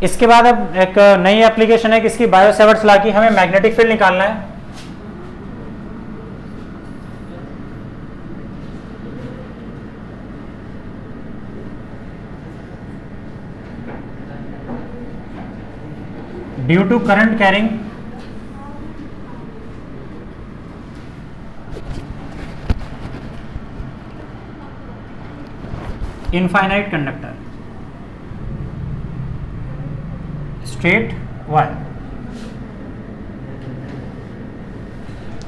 इसके बाद अब एक नई एप्लीकेशन है किसकी, बायो सेवर्ट्स लॉ की। हमें मैग्नेटिक फील्ड निकालना है। Due to current carrying infinite conductor straight wire.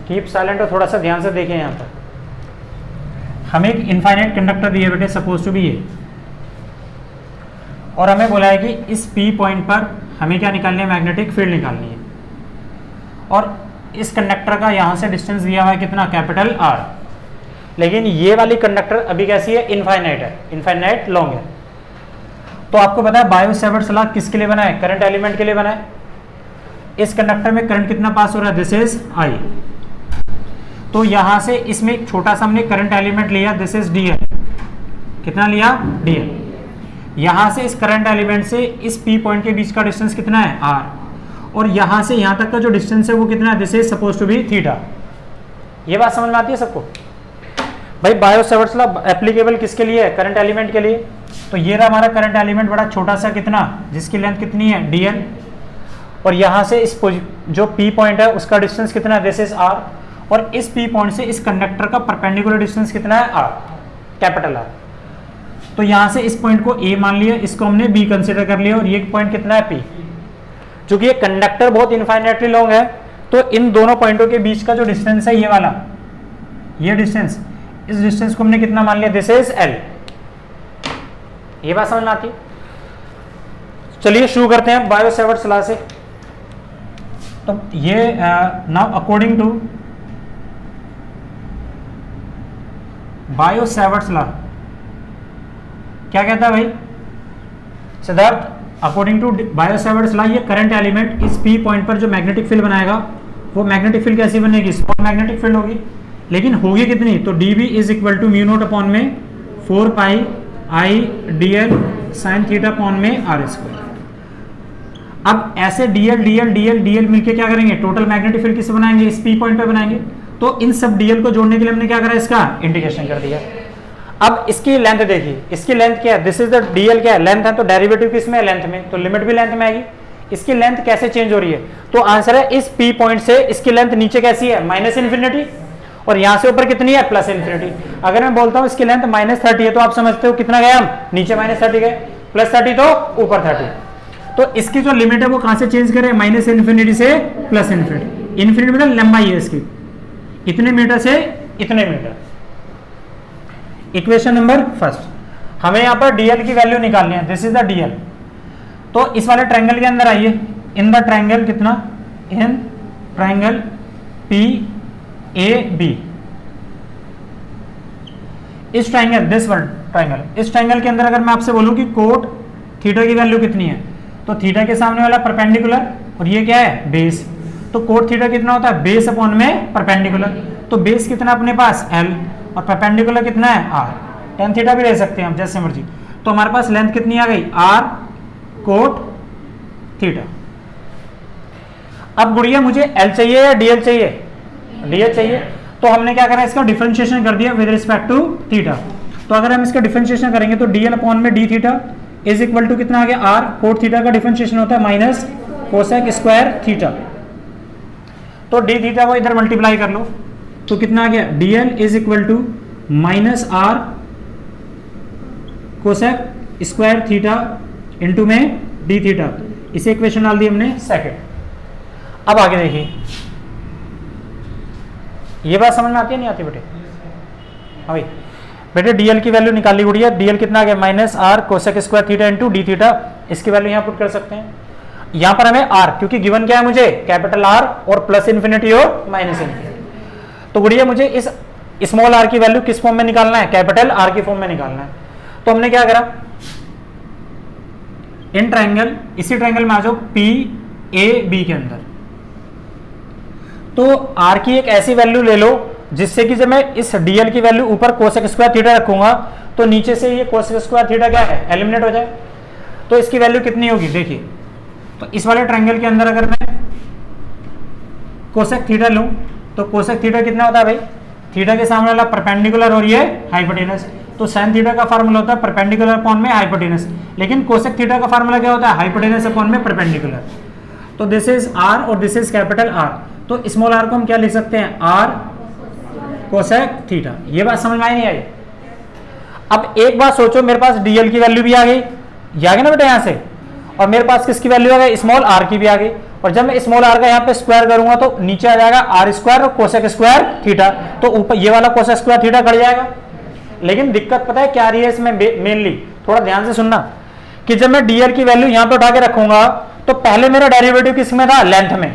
Keep silent और थोड़ा सा ध्यान से देखें। यहां पर हमें एक इनफाइनाइट कंडक्टर दिए बेटे, सपोज टू बी ये, और हमें बोला है कि इस P पॉइंट पर हमें क्या निकालनी है, मैग्नेटिक फील्ड निकालनी है। और इस कंडक्टर का यहां से डिस्टेंस दिया हुआ है कितना, कैपिटल R। लेकिन ये वाली कंडक्टर अभी कैसी है, इनफाइनाइट है, इनफाइनाइट लॉन्ग है। तो आपको पता है बायो सेवर्ट्स लॉ किसके लिए बना है, करंट एलिमेंट के लिए बना है। इस कंडक्टर में करंट कितना पास हो रहा है, दिस इज I। तो यहां से इसमें एक छोटा सा हमने करंट एलिमेंट लिया, दिस इज DL। कितना लिया, DL। यहां से इस करंट एलिमेंट से इस P पॉइंट के बीच का डिस्टेंस कितना है, R। और यहां से यहां तक का जो डिस्टेंस है वो कितना है, this is suppose to be theta. ये बात समझ में आती है सबको। भाई बायो सेवर्ट्स लॉ एप्लीकेबल किसके लिए है, करंट एलिमेंट के लिए। तो ये रहा हमारा करंट एलिमेंट, बड़ा छोटा सा, कितना, जिसकी लेंथ कितनी है, DL। और यहां से इस जो P पॉइंट है उसका डिस्टेंस कितना है, दिस इज R। और इस P पॉइंट से इस कंडक्टर का परपेंडिकुलर डिस्टेंस कितना है, R, कैपिटल R। तो यहां से इस पॉइंट को A मान लिया, इसको हमने B कंसिडर कर लिया, और ये पॉइंट कितना है, P। चूंकि ये कंडक्टर बहुत इनफाइनाइटली लॉन्ग है, तो इन दोनों पॉइंटों के बीच का जो डिस्टेंस है ये वाला, ये डिस्टेंस, इस डिस्टेंस को हमने कितना मान लिया, दिस इज L। ये बात समझ में आती। चलिए शुरू करते हैं बायो सेवर्ट्स लॉ से। तो ये now according to Biot Savart's law क्या कहता है भाई Siddharth, according to Biot Savart's law ये करंट एलिमेंट इस P पॉइंट पर जो मैग्नेटिक फील्ड बनाएगा वो मैग्नेटिक फील्ड कैसी बनेगी, स्मॉल मैग्नेटिक फील्ड होगी। लेकिन होगी कितनी, तो dB is equal to mu naught upon में 4 pi I dl sine theta upon में R स्क्वायर। अब ऐसे dl dl dl dl मिलके क्या करेंगे, टोटल मैग्नेटिक फील्ड किसे बनाएंगे, इस P पॉइंट पे बनाएंगे। तो इन सब dl को जोड़ने के लिए हमने क्या करा, इसका इंटीग्रेशन कर दिया। अब इसकी लेंथ देखिए, इसकी लेंथ क्या है, दिस इज द dl क्या है, लेंथ है, तो डेरिवेटिव किसमें है, लेंथ में, तो लिमिट भी लेंथ में आएगी। इसकी लेंथ कैसे चेंज हो रही है, तो आंसर है इस P पॉइंट से इसकी लेंथ नीचे कैसी है, माइनस इन्फिनिटी, और यहां से ऊपर कितनी है, प्लस इन्फिनिटी। अगर मैं बोलता हूं इसकी लेंथ -30 है, तो आप समझते हो कितना गया, हम नीचे -30 गए, +30 तो ऊपर 30। तो इसकी जो लिमिट है वो कहां से चेंज करें, माइनस इन्फिनिटी से प्लस इन्फिनिटी। इन्फिनिटी मतलब लंबाई है इसकी, इतने मीटर से इतने मीटर। इक्वेशन नंबर फर्स्ट, हमें यहां पर DL की वैल्यू निकालनी है, दिस इज द DL। तो इस वाले ट्रायंगल के अंदर आइए, इन द ट्रायंगल कितना, इन ट्रायंगल PAB, इस ट्रायंगल, दिस वन ट्रायंगल, इस ट्रायंगल के अंदर अगर मैं आपसे बोलूं कि कोट थीटा की वैल्यू कितनी है, तो थीटा के सामने वाला परपेंडिकुलर, और ये क्या है, बेस। तो कोट थीटा कितना होता है, बेस अपॉन में परपेंडिकुलर। तो बेस कितना अपने पास, L, और परपेंडिकुलर कितना है, R। टेन थीटा भी ले सकते हैं हम जैसे मर्जी। तो हमारे पास लेंथ कितनी आ गई, R कोट थीटा। अब गुड़िया मुझे L चाहिए या DL चाहिए, DL चाहिए। तो हमने क्या करा, इसका डिफरेंशिएशन कर दिया विद रिस्पेक्ट टू थीटा। तो अगर हम इसका डिफरेंशिएशन करेंगे तो DL अपॉन में D theta is equal to कितना आ गया, R कोट थीटा का डिफरेंशिएशन होता है माइनस कोसेक स्क्वायर थीटा। तो D थीटा को इधर मल्टीप्लाई कर लो, तो कितना आ गया, DL is equal to minus R cosec square theta into में D थीटा। इसे इक्वेशन डाल दी हमने सेकंड। अब आगे देखिए, ये बात समझ में आती है नहीं आती बेटे, हाँ भाई बेटे DL की वैल्यू निकाल ली गुड़िया, DL कितना आ गया, minus R cosec square theta into D theta. इसकी वैल्यू यहाँ पुट कर सकते हैं। यहाँ पर हमें R, क्योंकि गिवन क्या है मुझे, कैपिटल R और प्लस इन्फिनिटी और माइनस इन्फिनिटी। तो गुड़िया मुझे इस स्मॉल r की वैल्यू किस फॉर्म में निकालना है, कैपिटल R की फॉर्म में निकालना है। तो हमने क्या करा, इन ट्रायंगल, इसी ट्रायंगल में आ जाओ PAB के अंदर। तो R की एक ऐसी वैल्यू ले लो जिससे कि जब मैं इस DL की वैल्यू ऊपर कोसेक स्क्वायर थीटा रखूंगा तो नीचे से ये कोसेक स्क्वायर थीटा क्या है, एलिमिनेट हो जाए। तो इसकी वैल्यू कितनी होगी, देखिए तो इस वाले ट्रायंगल के अंदर अगर मैं कोसेक थीटा लूं तो कोसेक थीटा कितना होता है भाई, थीटा के सामने वाला परपेंडिकुलर और ये हाइपोटेनस। तो साइन थीटा का फार्मूला होता है परपेंडिकुलर अपॉन में हाइपोटेनस, लेकिन कोसेक थीटा का फार्मूला क्या होता है, हाइपोटेनस अपॉन में परपेंडिकुलर। तो दिस इज आर और दिस इज कैपिटल आर। तो स्मॉल आर को हम क्या लिख सकते हैं, आर कोसेक थीटा। ये बात समझ में आई नहीं आई? अब एक बात सोचो, मेरे पास डीएल की वैल्यू भी आ गई, ये आ गई ना बेटा यहाँ से, और मेरे पास किसकी वैल्यू आ गई, स्मॉल आर की भी आ गई। और जब मैं स्मॉल आर का यहाँ पे स्क्वायर करूंगा तो नीचे आ जाएगा आर स्क्वायर और कोसेक स्क्वायर थीटा, तो ऊपर ये वाला कोसेक स्क्वायर थीटा कट जाएगा। लेकिन दिक्कत पता है क्या आ रही है इसमें मेनली, थोड़ा ध्यान से सुनना, कि जब मैं डीएल की वैल्यू यहाँ पे उठा के रखूंगा तो पहले मेरा डेरिवेटिव किस में था, लेंथ में।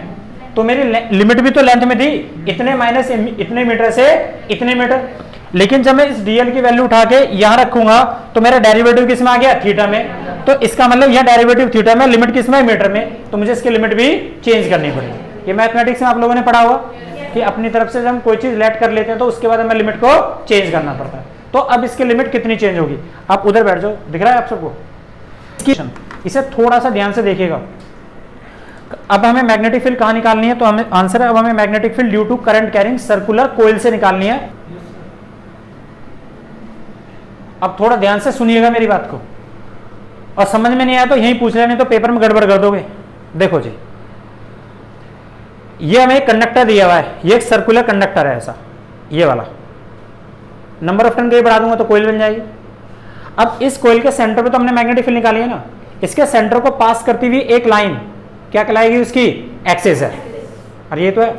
तो मेरी लिमिट भी तो लेंथ में थी, इतने माइनस इतने मीटर से इतने मीटर। लेकिन जब मैं इस डीएल की वैल्यू उठा के यहां रखूंगा तो मेरा डेरिवेटिव किस में आ गया, थीटा में। तो इसका मतलब यह डेरिवेटिव थीटा में, लिमिट किस में, मीटर में। तो मुझे इसकी लिमिट भी चेंज करनी पड़ेगी। ये मैथमेटिक्स में आप लोगों ने पढ़ा होगा कि अपनी तरफ से जब हम कोई चीज लेट कर लेते हैं तो उसके बाद हमें लिमिट को चेंज करना पड़ता है। तो अब इसकी लिमिट कितनी चेंज होगी, आप उधर बैठ जाओ, दिख रहा है आप सबको। इसे थोड़ा सा ध्यान से देखिएगा। अब हमें मैग्नेटिक फील्ड कहां निकालनी है, तो हमें आंसर है, अब हमें magnetic field due to current carrying circular coil से निकालनी है। अब थोड़ा ध्यान से सुनिएगा मेरी बात को, और समझ में नहीं आया तो यहीं पूछ लें, नहीं तो पेपर में गड़बड़ कर दोगे। देखो जी, ये हमें एक कंडक्टर दिया हुआ है, ये एक सर्कुलर कंडक्टर है ऐसा, ये वाला। नंबर ऑफ टर्न के बढ़ा दूंगा तो कोइल बन जाएगी। अब इस कोइल के सेंटर पे तो हमने मैग्नेटिक फील्ड निकाली है ना, इसके सेंटर को पास करती हुई एक लाइन क्या कहलाएगी, उसकी एक्सिस है। और ये तो है।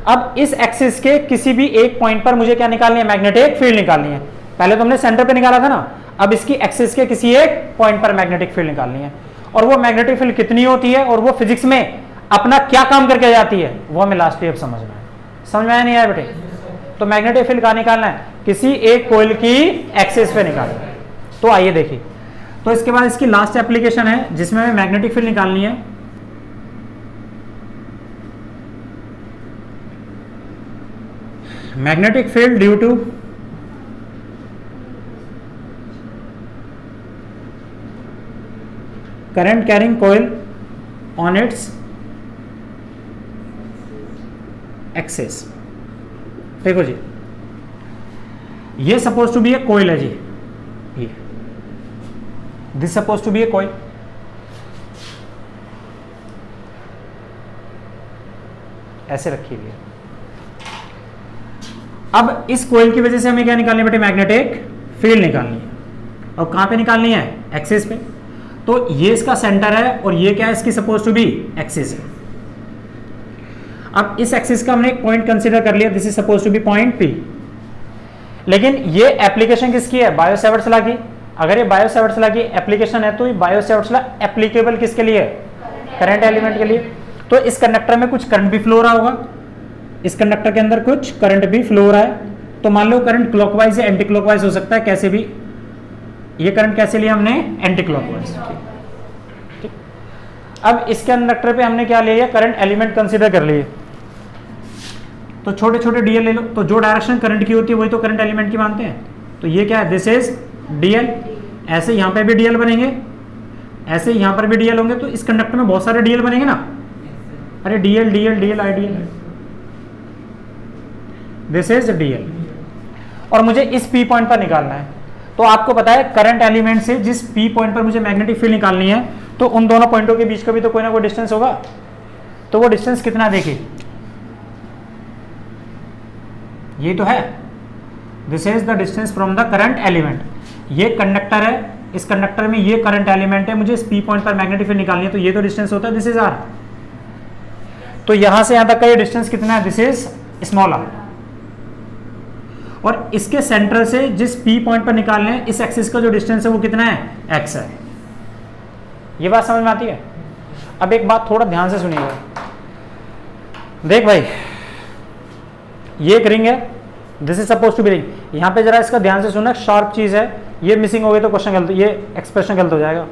अब इस एक्सिस के किसी भी एक पॉइंट पर मुझे क्या निकालनी है, मैग्नेटिक फील्ड निकालनी है। पहले तो हमने सेंटर पे निकाला था ना, अब इसकी एक्सिस के किसी एक पॉइंट पर मैग्नेटिक फील्ड निकालनी है। और वो मैग्नेटिक फील्ड कितनी होती है और वो फिजिक्स में अपना क्या काम करके जाती है, वो हमें लास्ट ईयर समझ में आया। समझ में आया नहीं आया बेटे? तो मैग्नेटिक फील्ड कहाँ निकालना है, किसी एक कोइल की एक्सिस पे निकालना है। तो आइए देखिए, तो इसके बाद इसकी लास्ट एप्लीकेशन है जिसमें हमें मैग्नेटिक फील्ड निकालनी है। Magnetic field due to current carrying coil on its axis. देखो जी, ये suppose to be a coil है जी, ये this suppose to be a coil. ऐसे रखी हुई है। अब इस कोइल की वजह से हमें क्या निकालनी है बेटे, मैग्नेटिक फील्ड निकालनी है। और कहां पे निकालनी है, एक्सिस पे। तो ये इसका सेंटर है और ये क्या है, इसकी सपोज टू बी एक्सिस है। अब इस एक्सिस का हमने एक पॉइंट कंसीडर कर लिया, this is suppose to be point P. लेकिन ये एप्लीकेशन किसकी है, बायो-सैवर्ट्स लॉ की। अगर ये बायो-सैवर्ट्स लॉ की एप्लीकेशन है तो ये बायो-सैवर्ट्स लॉ एप्लीकेबल किसके लिए, करंट एलिमेंट के लिए। तो इस कंडक्टर में कुछ करंट भी फ्लो हो रहा होगा, इस कंडक्टर के अंदर कुछ करंट भी फ्लो हो रहा है। तो मान लो करंट क्लॉकवाइज या एंटी क्लॉकवाइज हो सकता है, कैसे भी। ये करंट कैसे लिया हमने, एंटी क्लॉकवाइज। ठीक। अब इस कंडक्टर पे हमने क्या लिया, करंट एलिमेंट कंसीडर कर लिए। तो छोटे छोटे डीएल ले लो, तो जो डायरेक्शन करंट की होती है वही तो करंट एलिमेंट की मानते हैं। तो ये क्या है, दिस इज डीएल। ऐसे यहां पे भी डीएल बनेंगे, ऐसे यहां पर भी डीएल होंगे। तो इस कंडक्टर में बहुत सारे डीएल बनेंगे ना, अरे DL DL DL IDL, this is DL. और मुझे इस पी पॉइंट पर निकालना है। तो आपको पता है करंट एलिमेंट से जिस पी पॉइंट पर मुझे मैग्नेटिक फील्ड निकालनी है, तो उन दोनों पॉइंटों के बीच का भी तो कोई ना कोई डिस्टेंस होगा। तो वो डिस्टेंस कितना, देखिए ये तो है, this is the distance from the current element. ये कंडक्टर है, इस कंडक्टर में ये करंट एलिमेंट है, मुझे इस पी पॉइंट पर मैग्नेटिक फील्ड निकालनी है। तो ये तो डिस्टेंस होता है, दिस इज आर। तो यहां से यहां तक का ये डिस्टेंस कितना है, दिस इज स्मॉल आर। और इसके सेंटर से जिस पी पॉइंट पर निकालने हैं, इस एक्सिस का जो डिस्टेंस है वो कितना है, एक्स है। ये बात समझ में आती है? अब एक बात थोड़ा ध्यान से सुनिएगा। देख भाई, ये एक रिंग है, this is suppose to be ring. यहां पे जरा इसका ध्यान से सुनना, शार्प चीज है, ये मिसिंग हो गई तो क्वेश्चन गलत, ये एक्सप्रेशन गलत हो जाएगा।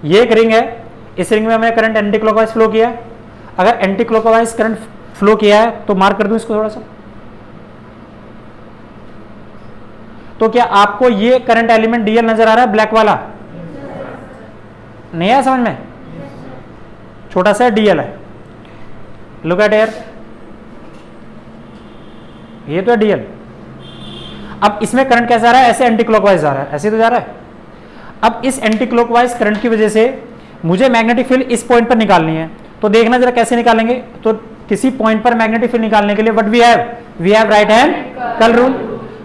ये एक रिंग है, इस रिंग में हमने करंट एंटी क्लॉकवाइज फ्लो किया है। अगर एंटी क्लॉकवाइज करंट फ्लो किया है तो मार्क कर दूं इसको थोड़ा सा। तो क्या आपको ये करंट एलिमेंट डीएल नजर आ रहा है, ब्लैक वाला? नहीं आया समझ में? छोटा सा डीएल है, लुक एट हियर, ये तो है डीएल। अब इसमें करंट कैसा आ रहा है, ऐसे एंटी क्लॉकवाइज जा रहा है, ऐसे तो जा रहा है। अब इस एंटी क्लॉकवाइज करंट की वजह से मुझे मैग्नेटिक फील्ड इस पॉइंट पर निकालनी है, तो देखना जरा कैसे निकालेंगे। तो किसी पॉइंट पर मैग्नेटिक फील्ड निकालने के लिए what we have right hand curl rule.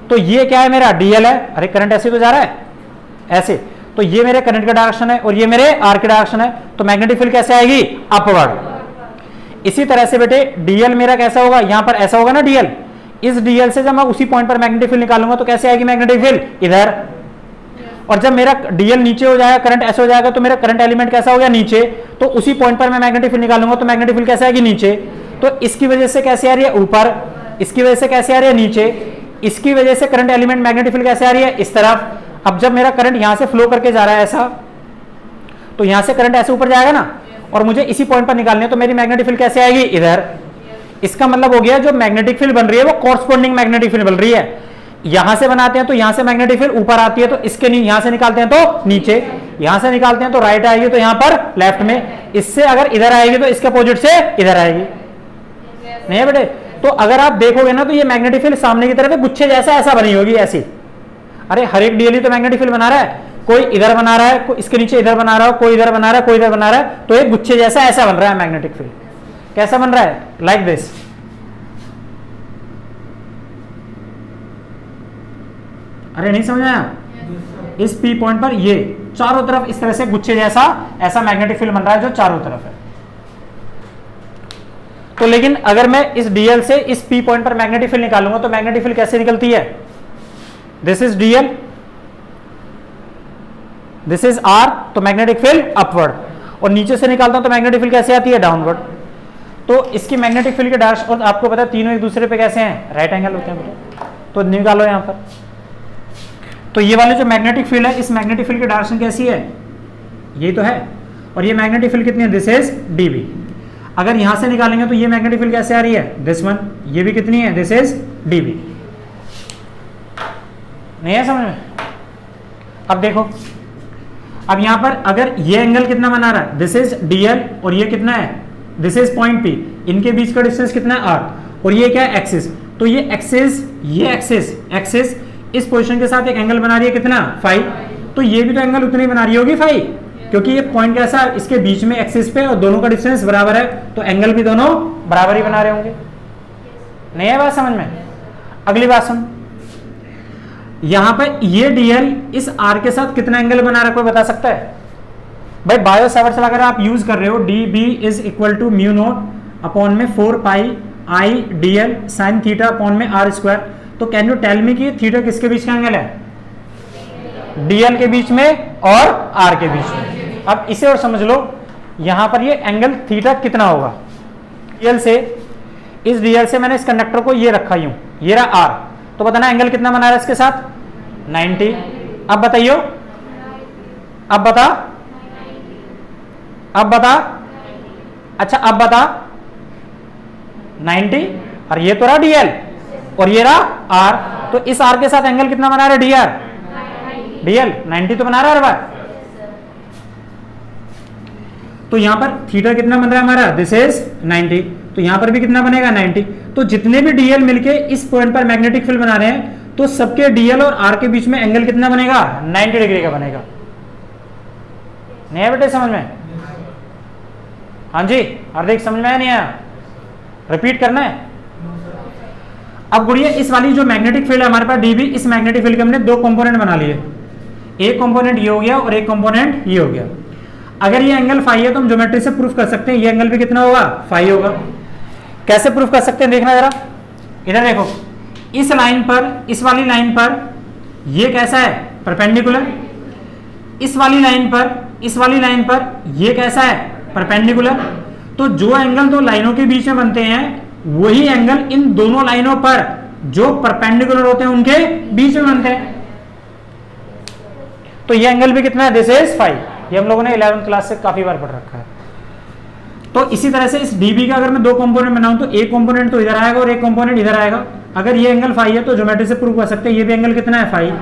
तो ये क्या है, मेरा डीएल है, अरे करंट ऐसे तो जा रहा है ऐसे, तो ये मेरे करंट का डायरेक्शन है और ये मेरे आर की डायरेक्शन है, तो मैग्नेटिक फील्ड कैसे आएगी, अपवर्ड। इसी तरह से बेटे डीएल मेरा कैसा होगा, यहां पर ऐसा होगा ना डीएल, इस डीएल से जब मैं उसी पॉइंट पर मैग्नेटिक फील्ड निकालूंगा तो कैसे आएगी मैग्नेटिक फील्ड, इधर। और जब मेरा डीएल नीचे हो जाएगा, करंट ऐसे हो जाएगा, तो मेरा करंट एलिमेंट कैसा हो गया, नीचे, तो उसी पॉइंट पर मैं मैग्नेटिक फील्ड निकालूंगा तो मैग्नेटिक फील्ड कैसे आएगी, नीचे। तो इसकी वजह से कैसे आ रही है, ऊपर, इसकी वजह से कैसे आ रही है, नीचे, इसकी वजह से करंट एलिमेंट मैग्नेटिक फील्ड कैसे आ रही है, इस तरफ। अब जब मेरा करंट यहां से फ्लो करके जा रहा है ऐसा, तो यहां से करंट ऐसे ऊपर जाएगा ना, और मुझे इसी पॉइंट पर निकालने है, तो मेरी मैग्नेटिक फील्ड कैसे आएगी, इधर। इसका मतलब हो गया जो मैग्नेटिक फील्ड बन रही है वो कॉरस्पॉन्डिंग मैग्नेटिक फील्ड बन रही है। यहां से बनाते हैं तो यहां से मैग्नेटिक फील्ड ऊपर आती है, तो इसके यहां से निकालते हैं तो नीचे, यहां से निकालते हैं तो राइट आएगी, तो यहां पर लेफ्ट में, इससे अगर इधर आएगी तो इसके अपोजिट से इधर आएगी, नहीं है बेटे। तो अगर आप देखोगे ना तो ये मैग्नेटिक फील्ड सामने की तरफ गुच्छे जैसा ऐसा बनी होगी ऐसी। अरे हर एक डीएल तो मैग्नेटिक फील्ड बना रहा है, कोई इधर बना रहा है, कोई इसके नीचे इधर बना रहा है, कोई इधर बना रहा है, कोई इधर बना रहा है, तो एक गुच्छे जैसा ऐसा बन रहा है मैग्नेटिक फील्ड। कैसा बन रहा है, लाइक दिस। अरे नहीं समझ आया, इस पी पॉइंट पर ये चारों तरफ इस तरह से गुच्छे जैसा ऐसा मैग्नेटिक फील्ड बन रहा है जो चारों तरफ है। तो लेकिन अगर मैं इस डीएल से इस पी पॉइंट पर मैग्नेटिक फील्ड निकालूंगा तो मैग्नेटिक फील्ड कैसे निकलती है, this is DL, this is R, तो मैग्नेटिक फील्ड अपवर्ड, और नीचे से निकालता हूं तो मैग्नेटिक फील्ड कैसे आती है, डाउनवर्ड। तो इसकी मैग्नेटिक फील्ड के डायरेक्शन, और आपको पता है तीनों एक दूसरे पे कैसे हैं, राइट एंगल होते हैं बेटा, तो निकालो यहां पर। तो ये वाले जो मैग्नेटिक फील्ड है, इस मैग्नेटिक फील्ड की डायरेक्शन कैसी है, ये तो है, और ये मैग्नेटिक फील्ड कितनी है, दिस इज डीबी। अगर यहां से निकालेंगे तो ये मैग्नेटिक फील्ड कैसे आ रही है, दिस वन, ये भी कितनी है, दिस इज डीबी। नहीं है समझ में। अब देखो, अब यहां पर अगर ये एंगल कितना बना रहा है, दिस इज डीएल, और ये कितना है, दिस इज पॉइंट पी, इनके बीच का डिस्टेंस कितना है, आर, और ये क्या है, एक्सिस। तो ये एक्सिस, ये एक्सिस इस पोजीशन के साथ एक एंगल बना रही है कितना, फाइव। तो ये भी तो एंगल उतनी बना रही होगी फाइव, क्योंकि ये पॉइंट कैसा इसके बीच में एक्सिस पे, और दोनों का डिस्टेंस बराबर है, तो एंगल भी दोनों बराबर ही बना रहे होंगे। नहीं है बात समझ में। अगली बात सुन, यहां पर ये डीएल इस आर के साथ कितना एंगल बना रहा है, कोई बता सकता है भाई। बायो सावर्ट अगर आप यूज कर रहे हो, D B is equal to mu naught upon में 4 pi I DL sine theta upon में आर स्क्वायर। तो कैन यू टेल मी कि थीटा किसके बीच का एंगल है, डीएल के बीच में और आर के बीच में। अब इसे और समझ लो, यहां पर ये एंगल थीटा कितना होगा, डीएल से, इस डीएल से मैंने इस कंडक्टर को ये रखा यूं, ये रहा आर, तो बताना एंगल कितना बना रहा है इसके साथ, 90। अब बताइयो, अब बता, अब बता, अच्छा अब बता, 90, और ये तो रहा डीएल और ये रहा आर, तो इस आर के साथ एंगल कितना बना रहा है, डीआर, डीएल 90 तो बना रहा है हर बार। तो यहां पर थीटा कितना बन रहा है हमारा, दिस इज 90, तो यहां पर भी कितना बनेगा, 90। तो जितने भी डीएल मिलके इस पॉइंट पर मैग्नेटिक फील्ड बना रहे हैं, तो सबके डीएल और आर के बीच में एंगल कितना बनेगा, 90 डिग्री का बनेगा। नहीं है बेटे समझ में, हाँ जी हार्दिक समझ में आया नहीं आया, रिपीट करना है। अब गुड़िया इस वाली जो मैग्नेटिक फील्ड है हमारे पास डीबी, इस मैग्नेटिक फील्ड के हमने दो कंपोनेंट बना लिए, एक कंपोनेंट ये हो गया और एक कंपोनेंट ये हो गया। अगर ये एंगल फाई है तो हम ज्योमेट्री से प्रूफ कर सकते हैं ये एंगल भी कितना होगा, फाई होगा। कैसे प्रूफ कर सकते हैं देखना जरा, इधर देखो, इस लाइन पर, इस वाली लाइन पर ये कैसा है, परपेंडिकुलर, इस वाली लाइन पर, इस वाली लाइन पर ये कैसा है, परपेंडिकुलर। तो जो एंगल दो लाइनों के बीच में बनते हैं वही एंगल इन दोनों लाइनों पर जो परपेंडिकुलर होते हैं उनके बीच में बनते हैं। तो ये एंगल भी कितना है, दिस इज फाइव। ये हम लोगों ने 11th क्लास से काफी बार पढ़ रखा है। तो इसी तरह से इस डीबी का अगर मैं दो कंपोनेंट बनाऊं तो एक कंपोनेंट तो इधर आएगा और एक कंपोनेंट इधर आएगा। अगर ये एंगल फाइव है तो ज्योमेट्री से प्रूव कर सकते हैं ये भी एंगल कितना है, फाइव।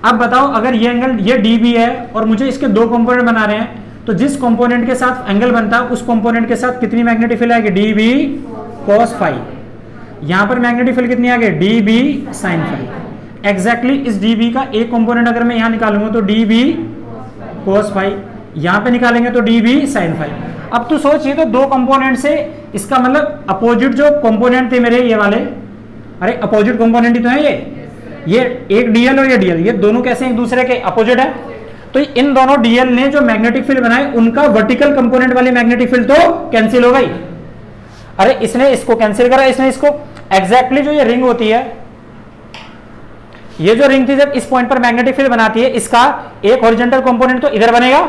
अब बताओ अगर ये एंगल ये डीबी है और मुझे इसके दो कंपोनेंट बना रहे हैं तो जिस कंपोनेंट के साथ एंगल बनता है उस कंपोनेंट के साथ कितनी मैग्नेटिक फील्ड आएगी, डी बी cos फाई। यहां पर मैग्नेटिक फील्ड कितनी आ गई, D B sine phi. Exactly इस डी बी का एक कंपोनेंट अगर मैं यहां निकालूंगा तो डी बी cos फाई, यहां पे निकालेंगे तो डी बी साइन फाई। अब तो सोचिए तो दो कंपोनेंट से, इसका मतलब अपोजिट जो कंपोनेंट थे मेरे ये वाले, अरे अपोजिट कंपोनेंट ही तो है ये एक डीएल और ये डीएल, ये दोनों कैसे एक दूसरे के अपोजिट है। तो इन दोनों डीएल ने जो मैग्नेटिक फील्ड बनाए उनका वर्टिकल कंपोनेंट वाली मैग्नेटिक फील्ड तो कैंसिल हो गई। अरे इसने इसको कैंसिल करा, इसने इसको। एग्जैक्टली जो ये रिंग होती है, ये जो रिंग थी जब इस पॉइंट पर मैग्नेटिक फील्ड बनाती है, इसका एक हॉरिजॉन्टल कंपोनेंट तो इधर बनेगा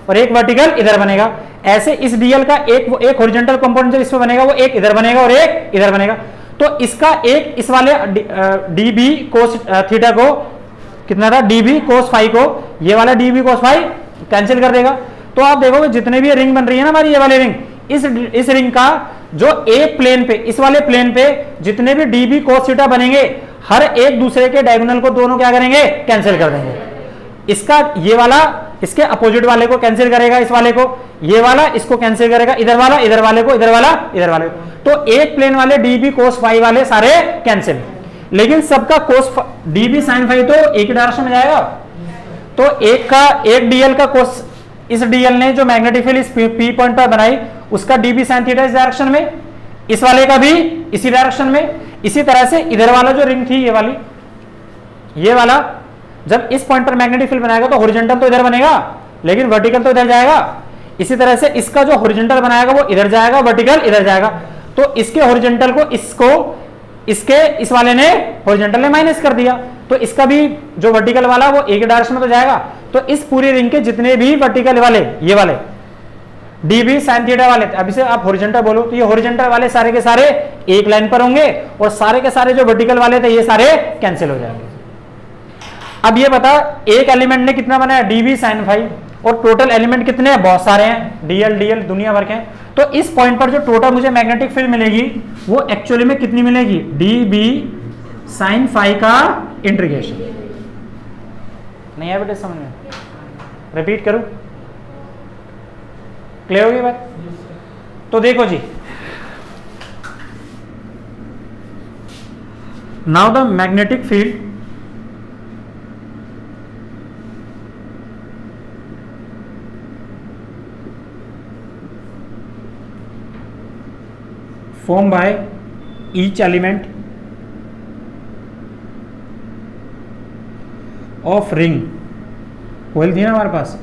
और एक वर्टिकल इधर बनेगा। ऐसे इस डीएल का एक हॉरिजॉन्टल कंपोनेंट जब इसमें बनेगा वो एक इधर बनेगा और एक इधर बनेगा। तो इसका एक इस वाले डी बी कोस थीटा को कितना था, डी बी कोस फाई को ये वाला D B cos phi cancel कर देगा। तो आप देखोगे जितने भी रिंग बन रही है ना हमारी ये वाली रिंग, इस रिंग का जो एक प्लेन पे, इस वाले प्लेन पे जितने भी डी बी कोस थीटा बनेंगे हर एक दूसरे के डायगोनल को दोनों क्या करेंगे, कैंसिल कर देंगे। इसका ये वाला इसके अपोजिट वाले को कैंसिल करेगा, इस वाले को, ये वाला इसको कैंसिल करेगा, इधर वाला इधर वाले को, इधर वाला इधर वाले को। तो एक प्लेन वाले डी बी कोस फाई वाले सारे कैंसिल, लेकिन सबका cos D B sine phi तो एक ही डायरेक्शन में जाएगा। तो एक डीएल का कोस, इस डीएल ने जो मैग्नेटिक फील्ड इस पी पॉइंट पर बनाई उसका डी बी साइन थीटा इस डायरेक्शन में, इस वाले का भी इसी डायरेक्शन में। इसी तरह से इधर वाला जो रिंग थी ये वाली, ये वाला जब इस पॉइंट पर मैग्नेटिक फील्ड बनाएगा तो हॉरिजॉन्टल तो इधर बनेगा लेकिन वर्टिकल तो इधर जाएगा। इसी तरह से इसका जो हॉरिजॉन्टल बनाएगा वो इधर जाएगा, वर्टिकल इधर जाएगा। तो इसके हॉरिजॉन्टल को इसके इस वाले ने हॉरिजॉन्टल ने माइनस कर दिया, तो इसका भी जो वर्टिकल वाला वो एक डायरेक्शन में तो जाएगा। तो इस पूरी रिंग के जितने भी वर्टिकल वाले, ये वाले डी बी साइन थीटा वाले, अब इसे आप हॉरिजॉन्टल बोलो तो ये हॉरिजॉन्टल वाले सारे के सारे एक लाइन पर होंगे और सारे के सारे जो वर्टिकल वाले थे ये सारे कैंसिल हो जाएंगे। अब ये बता एक एलिमेंट ने कितना बनाया, डी बी साइन फाई, और टोटल एलिमेंट कितने हैं, बहुत सारे हैं, डीएल दुनिया भर के हैं। तो इस पॉइंट पर जो टोटल मुझे मैग्नेटिक फील्ड मिलेगी वो एक्चुअली में कितनी मिलेगी, डी बी साइन फाई का इंटीग्रेशन। नहीं है बेटे समझ में, रिपीट करूं, क्लियर होगी बात। तो देखो जी, now the magnetic field formed by each element of ring, coil थी ना हमारे पास,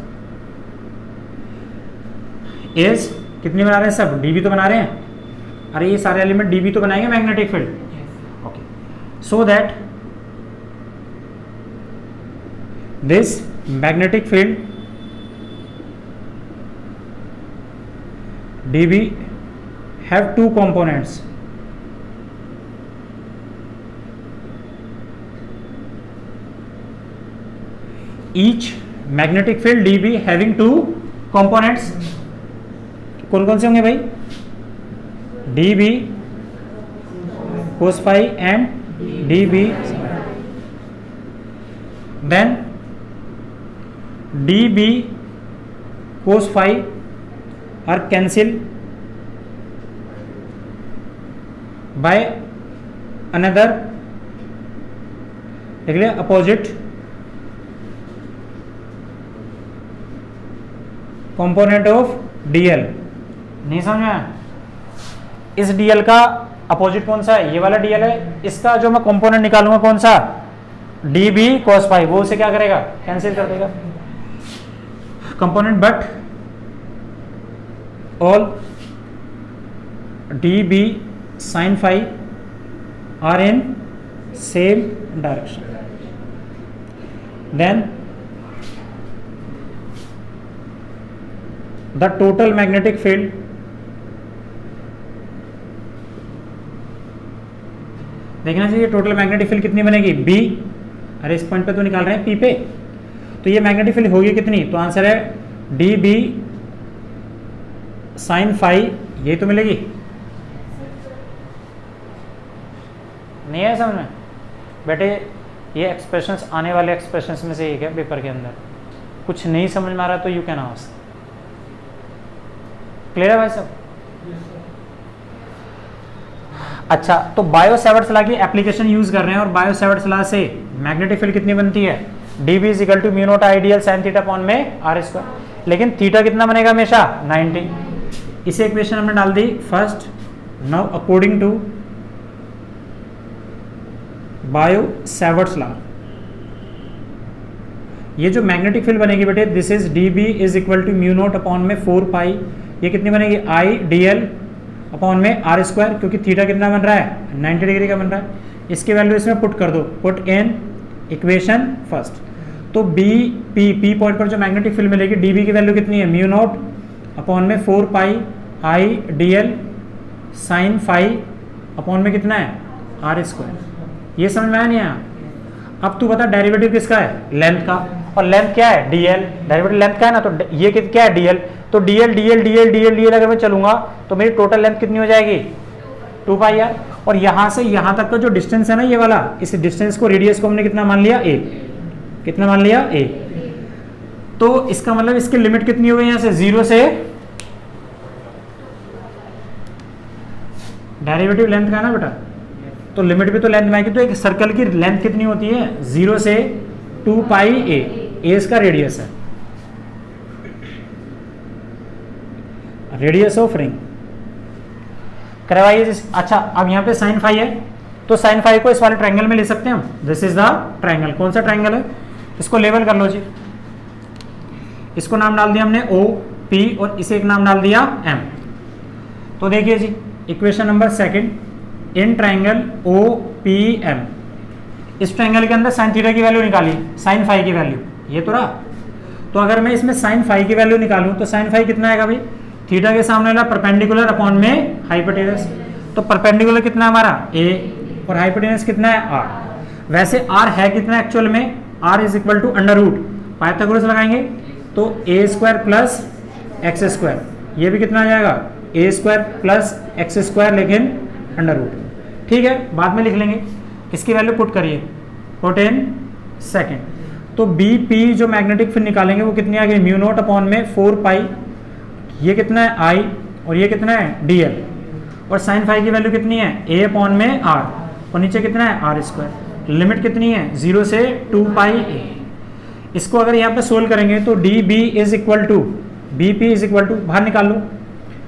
एज कितनी बना रहे हैं, सब डीबी तो बना रहे हैं। अरे ये सारे एलिमेंट डीबी तो बनाएंगे magnetic field, okay. So that this magnetic field dB have two components, each magnetic field dB having two components। कौन कौन से होंगे भाई, dB cos phi and dB, then dB cos phi are cancelled by another, देख लिया, opposite component of DL. नहीं समझ में, इस डीएल का अपोजिट कौन सा है, ये वाला डीएल है। इसका जो मैं कंपोनेंट निकालूंगा कौन सा, डी बी कॉस फाई, वो उसे क्या करेगा, कैंसिल कर देगा component. But all D B sin phi are in same direction, then the total magnetic field देखना चाहिए, टोटल मैग्नेटिक फील्ड कितनी बनेगी, B। अरे इस पॉइंट पे तो निकाल रहे हैं P पे, तो ये मैग्नेटिक फील्ड होगी कितनी, तो आंसर है डी बी साइन फाई, ये तो मिलेगी। नहीं है समझ में बेटे, ये एक्सप्रेशंस आने वाले एक्सप्रेशंस में से एक है पेपर के अंदर। कुछ नहीं समझ में आ रहा तो यू कैन आस्क। क्लियर है भाई साहब? अच्छा, तो बायो सेवर्ट्स लॉ की एप्लीकेशन यूज कर रहे हैं और बायो सेवर्ट्स लॉ से मैग्नेटिक फील्ड कितनी बनती है? dB is equal to mu naught ideal sine theta upon में आर स्क्वायर। लेकिन थीटा कितना बनेगा हमेशा? 90। इसे इक्वेशन हमने डाल दी first. Now according to Biot Savart's law, ये जो मैग्नेटिक फील्ड बनेगी बेटे, this is dB is equal to mu naught upon में 4 पाई, ये कितनी बनेगी? आई dl अपॉन में आर स्क्वायर, क्योंकि थीटा कितना बन रहा है? 90 डिग्री का बन रहा है। इसकी वैल्यू इसमें पुट कर दो, पुट इन इक्वेशन फर्स्ट। तो पी पॉइंट पर जो मैग्नेटिक फील्ड मिलेगी, dB की वैल्यू कितनी है? म्यू नॉट अपॉन में 4 pi I dl sine phi upon में कितना है? R square. ये समझ में आया नहीं आया? अब तू बता डेरिवेटिव किसका है? लेंथ का। और लेंथ क्या है? dl। डेरिवेटिव लेंथ का है ना, तो ये क्या है? dl। तो dl अगर मैं चलूंगा तो मेरी टोटल लेंथ कितनी हो जाएगी? 2 पाई आर। और यहां से यहां तक का जो डिस्टेंस है ना, ये वाला, इस डिस्टेंस को, रेडियस को हमने कितना मान लिया? a। कितना मान लिया? a। तो इसका मतलब इसकी लिमिट कितनी हो गई? यहां से 0 से, डेरिवेटिव लेंथ का है ना बेटा, तो लिमिट भी तो लेंथ में आएगी। तो एक सर्कल की लेंथ कितनी होती है? 0 से 2 पाई a। इसका रेडियस है, रेडियस ऑफ रिंग करवाइए। अच्छा, अब यहाँ पे साइन फाई है, तो साइन फाई को इस वाले ट्रायंगल में ले सकते हैं हम। This is the triangle. कौन सा ट्रायंगल है? इसको लेवल कर लो जी। इसको नाम डाल दिया हमने ओ पी और इसे एक नाम डाल दिया एम। तो देखिए जी, equation number second, in triangle O P M, इस ट्रायंगल के अंदर साइन थीटा की वैल्यू निकाली, साइन फाई की वैल्यू, ये तो रहा। तो अगर मैं इसमें साइन फाई की वैल्यू निकालूं तो साइन फाई कितना आएगा भाई? थीटा के सामने वाला परपेंडिकुलर अपॉन में हाइपोटेनस। तो परपेंडिकुलर कितना है हमारा? a, और हाइपोटेनस कितना है? r। वैसे r है कितना एक्चुअल में? r is equal to under root, Pythagoras लगाएंगे तो a square plus x square, ये भी कितना आ जाएगा? a square plus x square, लेकिन अंडर रूट। ठीक है, बाद में लिख लेंगे। इसकी वैल्यू पुट करिए, पुट इन सेकेंड। तो बी पी जो मैग्नेटिक फील्ड निकालेंगे वो कितनी आ गई? म्यू नॉट अपॉन में 4 पाई, ये कितना है? आई, और ये कितना है? dl। और साइन फाई की वैल्यू कितनी है? a अपॉन में r, और नीचे कितना है? R square. लिमिट कितनी है? 0 से 2 पाई a। इसको अगर यहाँ पे सोल्व करेंगे तो dB is equal to bp is equal to, बाहर निकाल लो,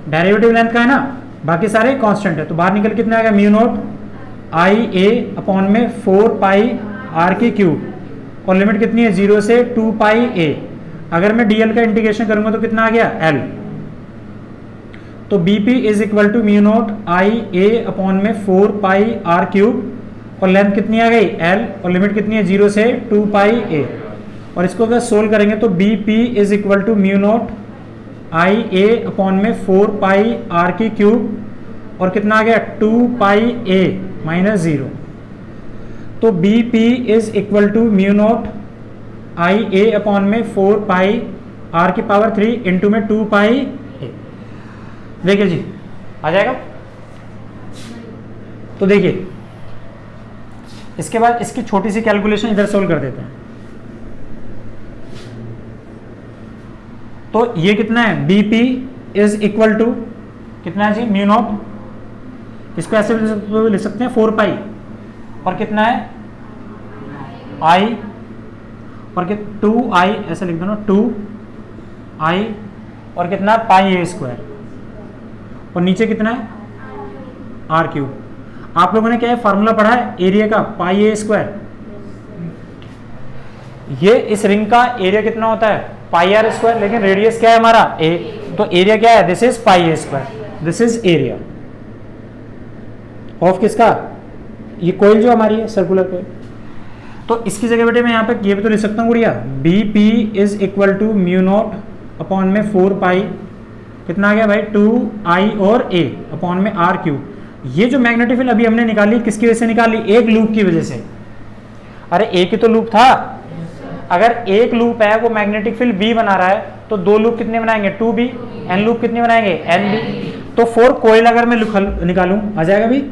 डेरिवेटिव लेंथ का है ना, बाकी सारे कांस्टेंट है, तो बाहर निकल कितना आएगा? Mu naught I a upon में 4 पाई r की क्यूब, और लिमिट कितनी है? 0 से 2 पाई a। अगर मैं dl का इंटीग्रेशन करूंगा तो कितना आ गया? l। तो bp is equal to mu naught I a upon में 4 पाई r क्यूब, और लेंथ कितनी आ गई? l, और लिमिट कितनी है? 0 से 2 पाई a। और इसको अगर सोल्व करेंगे तो bp is equal to mu naught I a upon में 4 पाई r की क्यूब, और कितना आ गया? 2 पाई a माइनस 0। तो bp is equal to mu naught I a upon में 4 पाई r की पावर 3 इंटू में 2 पाई a। देखिए जी, आ जाएगा। तो देखिए, इसके बाद इसकी छोटी सी कैलकुलेशन इधर सोल्व कर देते हैं। तो ये कितना है? bp इज इक्वल टू कितना है जी? म्यू नॉट, इसको ऐसे भी लिख सकते हैं 4 पाई, और कितना है? i, और 2 i, ऐसे लिख दो ना, 2 i, और कितना? पाई a स्क्वायर, और नीचे कितना है? R cube. आप लोगों ने क्या है फार्मूला पढ़ा है एरिया का? पाई ए स्क्वायर। ये इस रिंग का एरिया कितना होता है? पाई आर स्क्वायर, लेकिन रेडियस क्या है हमारा? ए। तो एरिया क्या है? This is pi A square. This is area of किसका? ये कोइल जो हमारी है, सर्कुलर कोइल। तो इसकी जगह बेटे मैं यहाँ पे ये भी तो लिख सकता हूँ गुड़िया, B P is equal to mu naught upon में 4 पाई, कितना आ गया भाई? 2 आई और a अपॉन में r क्यूब। ये जो मैग्नेटिक फील्ड अभी हमने निकाली, किसकी वजह से निकाली? एक लूप की वजह से। अरे एक ही तो लूप था। अगर एक लूप है वो मैग्नेटिक फील्ड b बना रहा है, तो 2 लूप कितने बनाएंगे? 2b। n लूप कितने बनाएंगे? nb। तो 4 कोयल अगर मैं निकालूं, आ जाएगा भाई?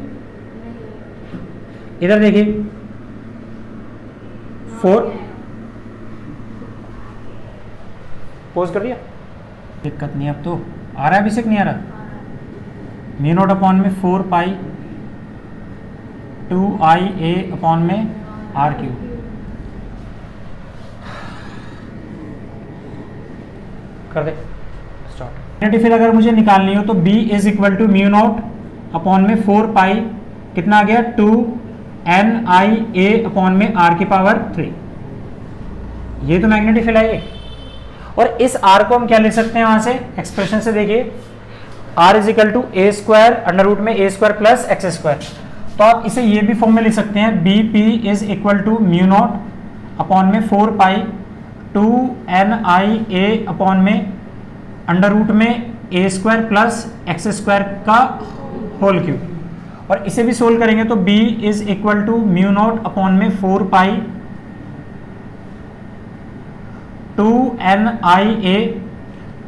इधर देखिए, 4 पोज कर दिया, दिक्कत नहीं अब तो आ रहा है अभिषेक, नहीं आ रहा? म्यू नॉट अपॉन में 4 पाई 2IA अपॉन में R क्यूब। कर दे स्टार्ट। मैग्नेटिक फील्ड अगर मुझे निकालनी हो तो B is equal to mu naught upon में 4 पाई कितना आ गया 2NIA अपॉन में R की पावर 3। ये तो मैग्नेटिक फील्ड है। और इस R को हम क्या लिख सकते हैं वहां से एक्सप्रेशन से देखिए, R is equal to a square under root में a square plus x square. तो आप इसे ये भी फॉर्म में लिख सकते हैं BP is equal to mu naught upon में 4 पाई 2NIA अपॉन में अंडर रूट में a square plus x square का होल क्यूब। और इसे भी सोल्व करेंगे तो B is equal to mu naught upon में 4 पाई 2NIA,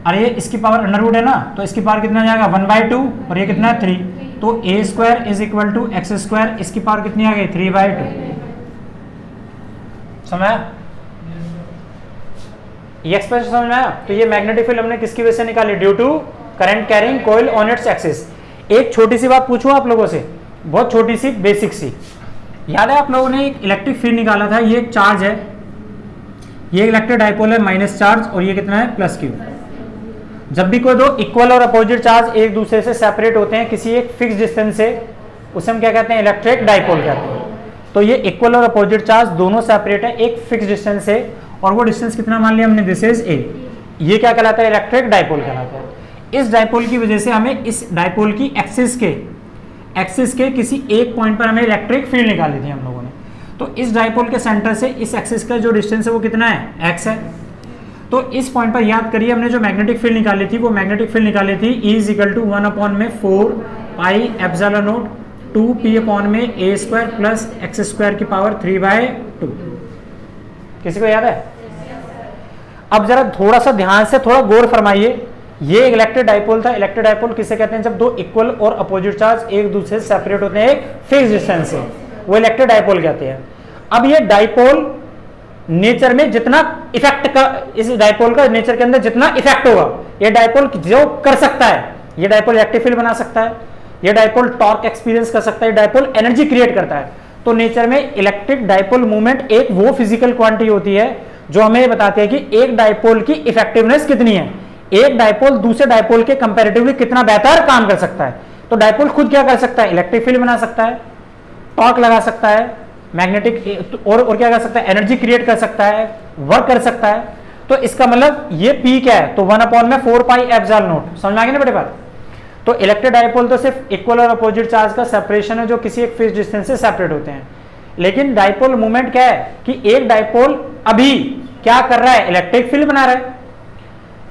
अरे इसकी पावर अंडर रूट है ना, तो इसकी पावर कितना जाएगा 1/2 और ये कितना है 3, तो A square is equal to X square, इसकी पावर कितनी आ गई 3/2। समझ ये एक्सप्रेशन समझ में आया? तो ये मैग्नेटिक फील्ड हमने किसकी वजह से निकाली? Due to current carrying coil on its axis. एक छोटी सी बात पूछूं आप लोगों से, बहुत छोटी सी बेसिक सी, याद है आप लोगों ने एक इलेक्ट्रिक फील्ड निकाला था, ये एक चार्ज है, ये इलेक्ट्रिक डाइपोल है माइनस चार्ज और ये कितना है प्लस क्यू। जब भी कोई दो इक्वल और अपोजिट चार्ज एक दूसरे से सेपरेट होते हैं किसी एक फिक्स डिस्टेंस से, उसे हम क्या कहते हैं? इलेक्ट्रिक डाइपोल कहते हैं। तो ये इक्वल और अपोजिट चार्ज दोनों सेपरेट है एक फिक्स डिस्टेंस से, और वो डिस्टेंस कितना मान लिया हमने? This is a. ये क्या कहलाता है? इलेक्ट्रिक डाइपोल कहलाता है। इस डाइपोल की वजह से हमें इस डाइपोल की एक्सिस के किसी एक पॉइंट पर हमें इलेक्ट्रिक फील्ड निकाली थी हम लोगों ने। तो इस डाइपोल के सेंटर से इस एक्सिस का जो डिस्टेंस है वो कितना है? x है। तो इस पॉइंट पर याद करिए हमने जो मैग्नेटिक फील्ड निकाली थी, वो मैग्नेटिक फील्ड निकाली थी E is equal to 1 upon में 4 pi epsilon naught 2p upon में a square plus x square की पावर 3/2। किसी को याद है? अब जरा थोड़ा सा ध्यान से थोड़ा गौर फरमाइए, ये एक इलेक्ट्रिक डाइपोल था। इलेक्ट्रिक डाइपोल किसे कहते हैं? जब दो इक्वल और अपोजिट चार्ज एक दूसरे से सेपरेट होते हैं एक फिक्स डिस्टेंस से, वो इलेक्ट्रिक डाइपोल कहते हैं। अब ये डाइपोल नेचर में जितना इफेक्ट का, इस डाइपोल का नेचर के अंदर जितना इफेक्ट होगा, ये डाइपोल जो कर सकता है, ये डाइपोल इलेक्ट्रिक फील्ड बना सकता है, ये डाइपोल टॉर्क एक्सपीरियंस कर सकता है, डाइपोल एनर्जी क्रिएट करता है। तो नेचर में इलेक्ट्रिक डाइपोल मूवमेंट एक वो फिजिकल क्वांटिटी होती है जो हमें बताती है कि एक डाइपोल की इफेक्टिवनेस कितनी है, एक डाइपोल दूसरे डाइपोल के कंपैरेटिवली कितना बेहतर काम कर सकता है। तो डाइपोल खुद क्या कर सकता है? इलेक्ट्रिक फील्ड बना सकता है, टॉर्क लगा सकता है, मैग्नेटिक और क्या कर सकता है? एनर्जी क्रिएट कर सकता है, वर्क कर सकता है। तो इसका मतलब ये पी क्या है? तो 1 अपॉन में 4 पाई एप्सिलॉन नॉट। समझ में आ गया ना बेटे बात? तो इलेक्ट्रिक डाइपोल तो सिर्फ इक्वल और अपोजिट चार्ज का सेपरेशन है जो किसी एक फिक्स डिस्टेंस से सेपरेट होते हैं। लेकिन डाइपोल मूवमेंट क्या है कि एक डाइपोल अभी क्या कर रहा है? इलेक्ट्रिक फील्ड बना रहा है।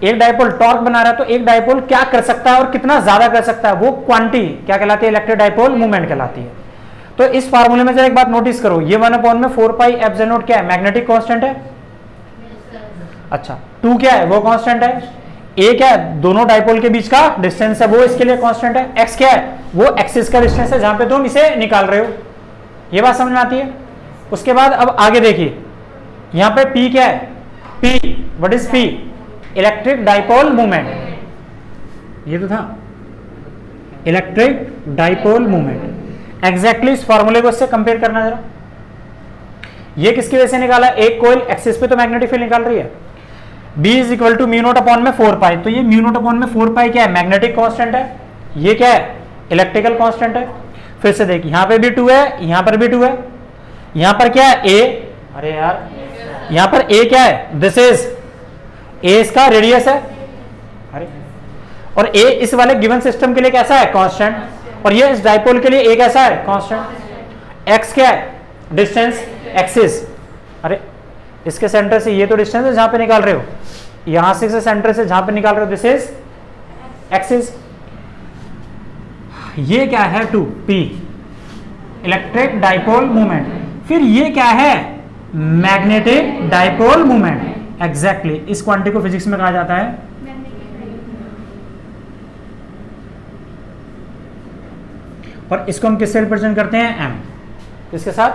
एक डाइपोल टॉर्क बना रहा है, तो एक डाइपोल क्या कर सकता है और कितना ज्यादा कर सकता है, वो क्वांटिटी क्या कहलाती है? इलेक्ट्रिक डाइपोल मूवमेंट कहलाती है। तो इस फार्मूले में जरा एक बात नोटिस करो, ये 1 अपॉन में 4 पाई एप्सिलॉन नॉट क्या है? मैग्नेटिक कांस्टेंट है। अच्छा 2 क्या है? वो कांस्टेंट है। ए क्या है? दोनों डाइपोल के बीच का डिस्टेंस है, वो इसके लिए कांस्टेंट है। एक्स क्या है? वो एक्सिस का डिस्टेंस है जहां पे तुम इसे निकाल रहे हो। ये बात समझ में आती है? उसके बाद अब आगे देखिए, यहां पे पी क्या है? P, what is P? Electric dipole movement. ये तो था इलेक्ट्रिक डाइपोल मूवमेंट। एग्जैक्टली इस फॉर्मूले को इससे कंपेयर करना जरा। ये किसकी वजह से निकाला? एक कोइल एक्सिस पे तो मैग्नेटिक फील्ड निकाल रही है। B is equal to mu naught upon में 4 पाई। तो ये म्यू नॉट अपॉन में 4 पाई क्या है? मैग्नेटिक कांस्टेंट है। ये क्या है? इलेक्ट्रिकल कांस्टेंट है। फिर से देखिए, यहां पे भी 2 है, यहां पर भी 2 है। यहां पर क्या है? A, अरे यार यहां पर A क्या है? दिस इज A, इसका रेडियस है। अरे और A इस वाले गिवन सिस्टम के लिए कैसा है? कांस्टेंट। और ये इस डाइपोल के लिए A कैसा है? कांस्टेंट। X क्या है? Distance, axis. अरे इसके सेंटर से ये तो डिस्टेंस है जहां पे निकाल रहे हो, यहां से सेंटर से जहां पे निकाल रहे हो दिस इज एक्सिस। ये क्या है? 2p, electric dipole movement. फिर ये क्या है? Magnetic dipole movement. एग्जैक्टली इस क्वांटिटी को फिजिक्स में कहा जाता है और इसको हम किससे रिप्रेजेंट करते हैं? m। इसके साथ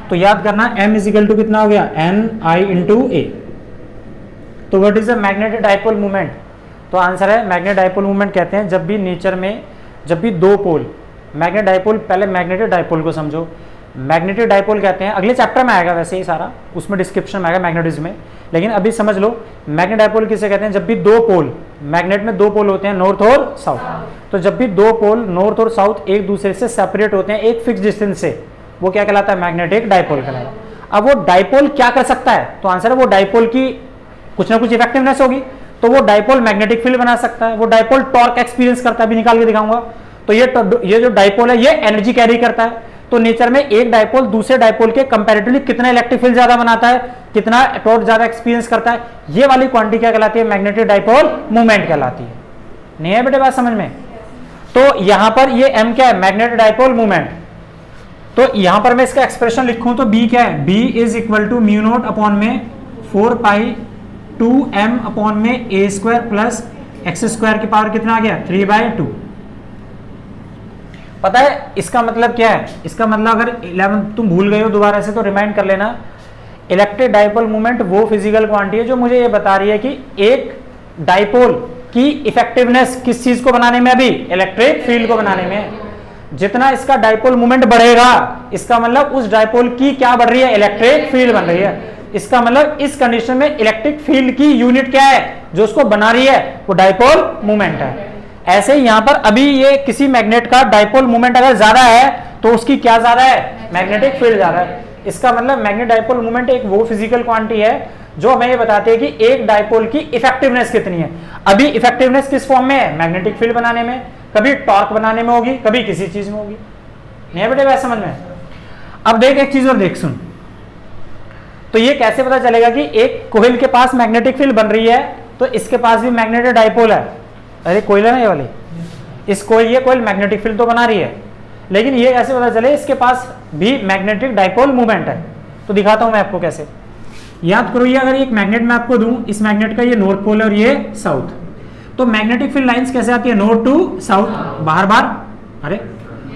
तो याद करना m इज इक्वल टू कितना हो गया? n I इंटू ए। तो what is the magnetic dipole movement? तो आंसर है मैग्नेट डाइपोल मूवमेंट कहते हैं जब भी नेचर में जब भी दो पोल मैग्नेट डाइपोल, पहले मैग्नेटिक डाइपोल को समझो। मैग्नेटिक डाइपोल कहते हैं, अगले चैप्टर में आएगा वैसे ही सारा, उसमें डिस्क्रिप्शन में आएगा मैग्नेटिज्म में, लेकिन अभी समझ लो मैग्नेट डाइपोल किसे कहते हैं जब भी दो पोल, मैग्नेट में दो पोल होते हैं नॉर्थ और साउथ, तो जब भी दो पोल नॉर्थ और साउथ एक दूसरे से सेपरेट होते हैं एक फिक्स डिस्टेंस से, वो क्या कहलाता है? मैग्नेटिक डाइपोल कहलाता है। अब वो डाइपोल क्या कर सकता है? तो आंसर है वो डाइपोल की कुछ ना कुछ इफेक्टिवनेस होगी, तो वो डाइपोल मैग्नेटिक फील्ड बना सकता है, वो डाइपोल टॉर्क एक्सपीरियंस करता है, अभी निकाल के दिखाऊंगा। तो ये जो डाइपोल है ये एनर्जी कैरी करता है। तो नेचर में एक डाइपोल दूसरे डाइपोल के कंपैरेटिवली कितना इलेक्ट्रिक फील्ड ज्यादा बनाता है, कितना टॉर्क ज्यादा एक्सपीरियंस करता है, ये वाली क्वांटिटी क्या कहलाती है? मैग्नेटिक डाइपोल मूवमेंट कहलाती है। नहीं है बेटे बात समझ में? तो यहां पर ये m क्या है? Magnetic dipole movement. तो यहां पर मैं इसका एक्सप्रेशन लिखूं तो b क्या है? b is equal to mu naught upon में 4 पाई 2m अपॉन में a square plus x square की पावर कितना आ गया? 3/2। पता है इसका मतलब क्या है? इसका मतलब अगर 11 तुम भूल गए हो दोबारा से तो रिमाइंड कर लेना। इलेक्ट्रिक डाइपोल मूवमेंट वो फिजिकल क्वांटिटी है जो मुझे ये बता रही है कि एक डाइपोल की इफेक्टिवनेस किस चीज को बनाने में? अभी इलेक्ट्रिक फील्ड को बनाने में। जितना इसका डाइपोल मूवमेंट बढ़ेगा इसका मतलब उस डाइपोल की क्या बढ़ रही है? इलेक्ट्रिक फील्ड बन रही है। इसका मतलब इस कंडीशन में इलेक्ट्रिक फील्ड की यूनिट क्या है जो उसको बना रही है? वो डाइपोल मूवमेंट है। ऐसे ही यहां पर अभी ये किसी मैग्नेट का डाइपोल मूवमेंट अगर ज्यादा है तो उसकी क्या ज्यादा है? मैग्नेटिक फील्ड ज्यादा है। इसका मतलब मैग्नेट डाइपोल मूवमेंट एक वो फिजिकल क्वांटिटी है जो हमें ये बताते हैं कि एक डाइपोल की इफेक्टिवनेस कितनी है। अभी इफेक्टिवनेस किस फॉर्म में है? मैग्नेटिक फील्ड बनाने में, कभी टॉर्क बनाने में होगी, कभी किसी चीज में होगी। नहीं बेटे बात समझ में? अब देख एक चीज और देख सुन, तो ये कैसे पता चलेगा कि एक कोइल के पास मैग्नेटिक फील्ड बन रही है तो इसके पास भी मैग्नेटिक डाइपोल है? अरे कोइल है ना ये वाली, इस कोइल, ये कोइल मैग्नेटिक फील्ड तो बना रही है, लेकिन ये कैसे पता चले इसके पास भी मैग्नेटिक डाइपोल मूवमेंट है? तो दिखाता हूं मैं आपको कैसे। याद करो ये अगर एक मैग्नेट मैं आपको दूं, इस मैग्नेट का ये नॉर्थ पोल है और ये साउथ, तो मैग्नेटिक फील्ड लाइंस कैसे आती है? नॉर्थ टू साउथ, बाहर बाहर, अरे,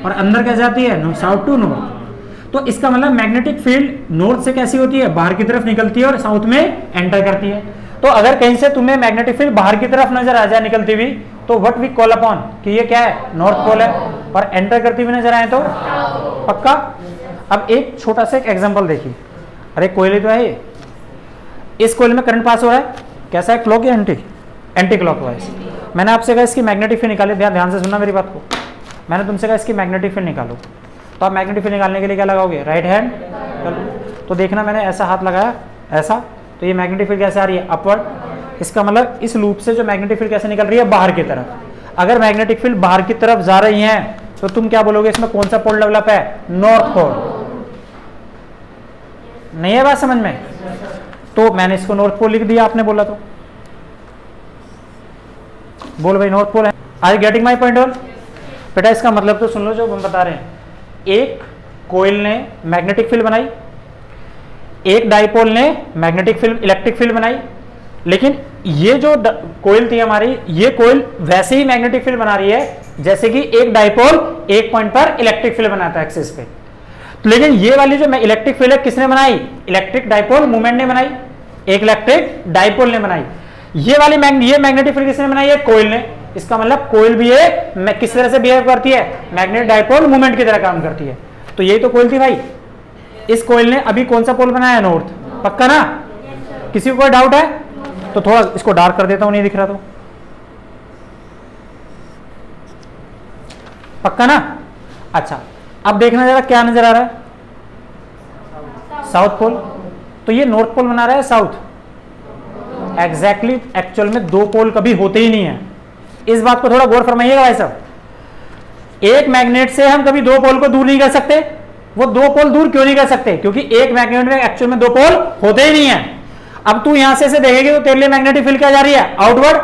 और अंदर कैसे आती है? South to north. तो इसका मतलब मैग्नेटिक फील्ड नॉर्थ से कैसी होती है? बाहर की तरफ निकलती है और साउथ में एंटर करती है। तो अगर कहीं से तुम्हें मैग्नेटिक फील्ड बाहर की तरफ नजर आ जाए निकलती हुई, तो व्हाट वी कॉल अपॉन कि ये क्या है? नॉर्थ पोल है। और एंटर करती हुई नजर आए तो पक्का। अब एक छोटा सा एक एग्जांपल देखिए। अरे कोयले तो है ये, इस कोयले में करंट पास हो रहा है, कैसा है? क्लॉक या एंटी? Anti clockwise. मैंने आपसे कहा इसकी मैग्नेटिक फील्ड निकाले, ध्यान से सुनना मेरी बात को। मैंने तुमसे कहा इसकी मैग्नेटिक फील्ड निकालो, तो आप मैग्नेटिक फील्ड निकालने के लिए क्या लगाओगे? Right hand. तो देखना मैंने ऐसा हाथ लगाया, ऐसा, तो ये मैग्नेटिक फील्ड कैसे आ रही है? अपवर्ड। इसका मतलब इस लूप से जो मैग्नेटिक फील्ड कैसे निकल रही है? बाहर की तरफ। अगर मैग्नेटिक फील्ड बाहर की तरफ जा रही है तो तुम क्या बोलोगे? इसमें कौन सा पोल डेवलप है? नॉर्थ पोल। नहीं है बात समझ में? तो मैंने इसको नॉर्थ पोल लिख दिया, आपने बोला तो बोल भाई नॉर्थ पोल है। Are you getting my point? बेटा इसका मतलब तो सुन लो जो हम बता रहे हैं। एक कोइल ने मैग्नेटिक फील्ड बनाई, एक डाइपोल ने मैग्नेटिक फील्ड, इलेक्ट्रिक फील्ड बनाई, लेकिन ये जो कोइल थी हमारी, ये कोइल वैसे ही मैग्नेटिक फील्ड बना रही है जैसे कि एक डाइपोल एक पॉइंट पर इलेक्ट्रिक फील्ड बनाता है एक्सिस पे। तो लेकिन ये वाली जो इलेक्ट्रिक फील्ड है किसने बनाई? इलेक्ट्रिक डाइपोल मूवमेंट ने बनाई, एक इलेक्ट्रिक डाइपोल ने बनाई। ये वाली ये मैग्नेटिक फील्ड किसने बनाई है? कोइल ने। इसका मतलब कोइल भी है किस तरह से बिहेव करती है? मैग्नेटिक डाइपोल मूवमेंट की तरह काम करती है। तो यही तो कोइल थी भाई। इस कोइल ने अभी कौन सा पोल बनाया? नॉर्थ। पक्का ना? किसी को कोई डाउट है? तो थोड़ा इसको डार्क कर देता हूं, नहीं दिख रहा तो। पक्का ना? अच्छा अब देखना जरा क्या नजर आ रहा है? South pole. तो ये नॉर्थ पोल बना रहा है साउथ। एग्जैक्टली एक्चुअल में दो पोल कभी होते ही नहीं है। इस बात को थोड़ा गौर फरमाइएगा भाई साहब। एक मैग्नेट से हम कभी दो पोल को दूर नहीं कर सकते। वो दो पोल दूर क्यों नहीं कर सकते? क्योंकि एक मैग्नेट में एक्चुअल में दो पोल होते ही नहीं है। अब तू यहां से देखेगी तो तेरे लिए मैग्नेटिक फील्ड क्या जा रही है? आउटवर्ड।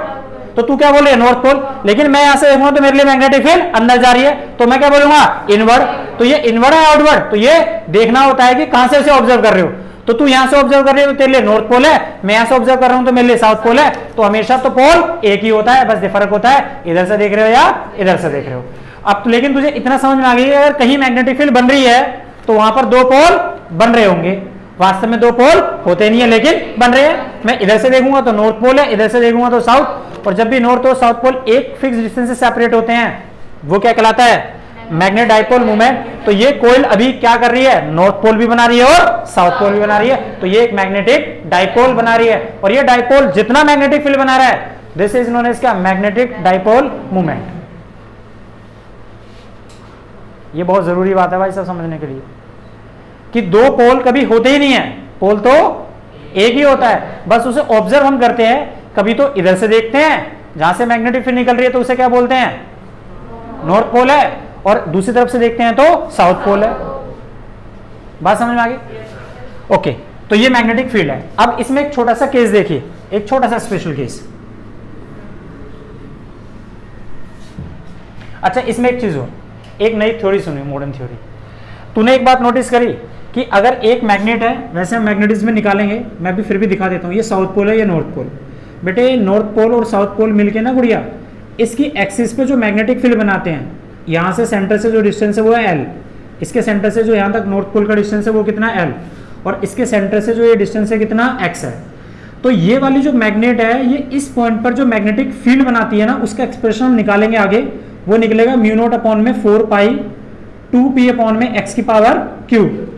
तो तू क्या बोल रही है? North pole. लेकिन मैं यहां से देखूंगा तो मेरे लिए मैग्नेटिक फील्ड अंदर जा रही है, तो मैं क्या बोलूंगा? इनवर्ड। तो ये इनवर्ड है आउटवर्ड? तो ये देखना होता है कि कहां से उसे ऑब्जर्व कर रहे हो। तो तू यहां से ऑब्जर्व कर रही हो तो तेरे लिए नॉर्थ पोल है, मैं यहां से ऑब्जर्व कर रहा हूं तो मेरे लिए साउथ पोल है। तो हमेशा तो पोल एक ही होता है, बस फर्क होता है इधर से देख रहे हो या इधर से देख रहे हो। अब तो लेकिन तुझे इतना समझ में आ गई अगर कहीं मैग्नेटिक फील्ड बन रही है तो वहां पर दो पोल बन रहे होंगे। वास्तव में दो पोल होते नहीं है लेकिन बन रहे हैं। मैं इधर से देखूंगा तो नॉर्थ पोल है, इधर से देखूंगा तो साउथ। और जब भी नॉर्थ और साउथ पोल एक फिक्स डिस्टेंस से सेपरेट होते हैं वो क्या कहलाता है, मैग्नेट डाइपोल मूवमेंट। तो ये कोयल अभी क्या कर रही है, नॉर्थ पोल भी बना रही है और साउथ पोल भी बना रही है, तो ये एक मैग्नेटिक डाइपोल बना रही है। और ये डाइपोल जितना मैग्नेटिक फील्ड बना रहा है, दिस इज नोन एज क्या, मैग्नेटिक डाइपोल मूवमेंट। ये बहुत जरूरी बात है भाई सब समझने के लिए कि दो पोल कभी होते ही नहीं है, पोल तो एक ही होता है, बस उसे ऑब्जर्व हम करते हैं। कभी तो इधर से देखते हैं जहां से मैग्नेटिक फील्ड निकल रही है तो उसे क्या बोलते हैं, नॉर्थ पोल है, और दूसरी तरफ से देखते हैं तो साउथ पोल है। बात समझ में आ गई? ओके, तो ये मैग्नेटिक फील्ड है। अब इसमें एक छोटा सा केस देखिए, एक छोटा सा स्पेशल केस। अच्छा, इसमें एक चीज हो, एक नई थ्योरी सुनी, मॉडर्न थ्योरी। तूने एक बात नोटिस करी कि अगर एक मैग्नेट है, वैसे हम मैग्नेटिज्म में निकालेंगे, मैं भी फिर भी दिखा देता हूं, ये साउथ पोल है, ये नॉर्थ पोल। बेटे नॉर्थ पोल और साउथ पोल मिलके ना गुड़िया, इसकी एक्सिस पे जो मैग्नेटिक फील्ड बनाते हैं, यहां से सेंटर से जो डिस्टेंस है वो है एल, इसके सेंटर से जो यहां तक नॉर्थ पोल का डिस्टेंस है वो कितना एल, और इसके सेंटर से जो ये डिस्टेंस है कितना एक्स है। तो ये वाली जो मैग्नेट है, ये इस पॉइंट पर जो मैग्नेटिक फील्ड बनाती है ना, उसका एक्सप्रेशन हम निकालेंगे आगे, वो निकलेगा म्यू नॉट अपॉन में 4 पाई 2 पी अपॉन में एक्स की पावर क्यूब।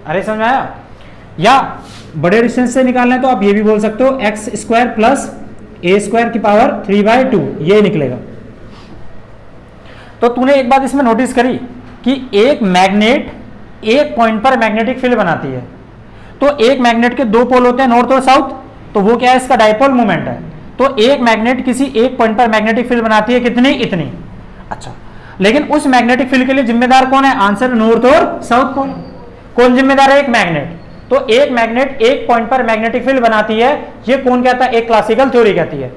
अरे समझ आया? या बड़े डिस्टेंस से निकालना है तो आप ये भी बोल सकते हो एक्स स्क्वायर प्लस ए स्क्वायर की पावर 3/2, ये निकलेगा। तो तूने एक बात इसमें नोटिस करी कि एक मैग्नेट एक पॉइंट पर मैग्नेटिक फील्ड बनाती है, तो एक मैग्नेट के दो पोल होते हैं, नॉर्थ और साउथ, तो वो क्या है, इसका डाइपोल मोमेंट है। तो एक मैग्नेट किसी एक पॉइंट पर मैग्नेटिक फील्ड बनाती है कितनी, इतनी। अच्छा, लेकिन उस मैग्नेटिक फील्ड के लिए जिम्मेदार कौन है, आंसर नॉर्थ और साउथ पोल। कौन जिम्मेदार है, एक मैग्नेट। तो एक मैग्नेट एक पॉइंट पर मैग्नेटिक फील्ड बनाती है, ये कौन कहता है, एक क्लासिकल थ्योरी कहती है।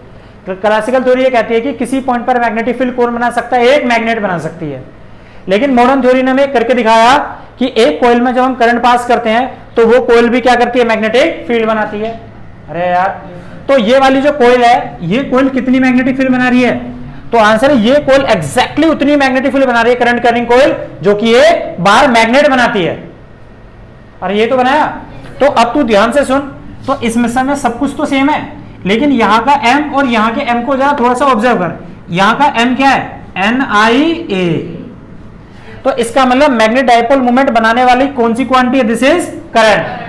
क्लासिकल थ्योरी ये कहती है कि किसी पॉइंट पर मैग्नेटिक फील्ड कौन बना सकता है, एक मैग्नेट बना सकती है। लेकिन मॉडर्न थ्योरी ने हमें करके दिखाया कि एक कॉइल में जब हम करंट पास करते हैं तो वो कॉइल भी क्या करती है, मैग्नेटिक फील्ड बनाती है। अरे यार, तो ये वाली जो कॉइल है, ये कॉइल कितनी मैग्नेटिक फील्ड बना रही है, तो आंसर है ये कॉइल एग्जैक्टली उतनी मैग्नेटिक फील्ड बना रही है, करंट कैरिंग कॉइल, जो कि ये बार मैग्नेट बनाती है। अरे ये तो बनाया। तो अब तू ध्यान से सुन, तो इस मिशन में सब कुछ तो सेम है, लेकिन यहां का m और यहां के m को जरा थोड़ा सा ऑब्जर्व कर। यहां का m क्या है, NIA, तो इसका मतलब मैग्नेट डाइपोल मोमेंट बनाने वाली कौन सी क्वांटिटी है, दिस इज करंट।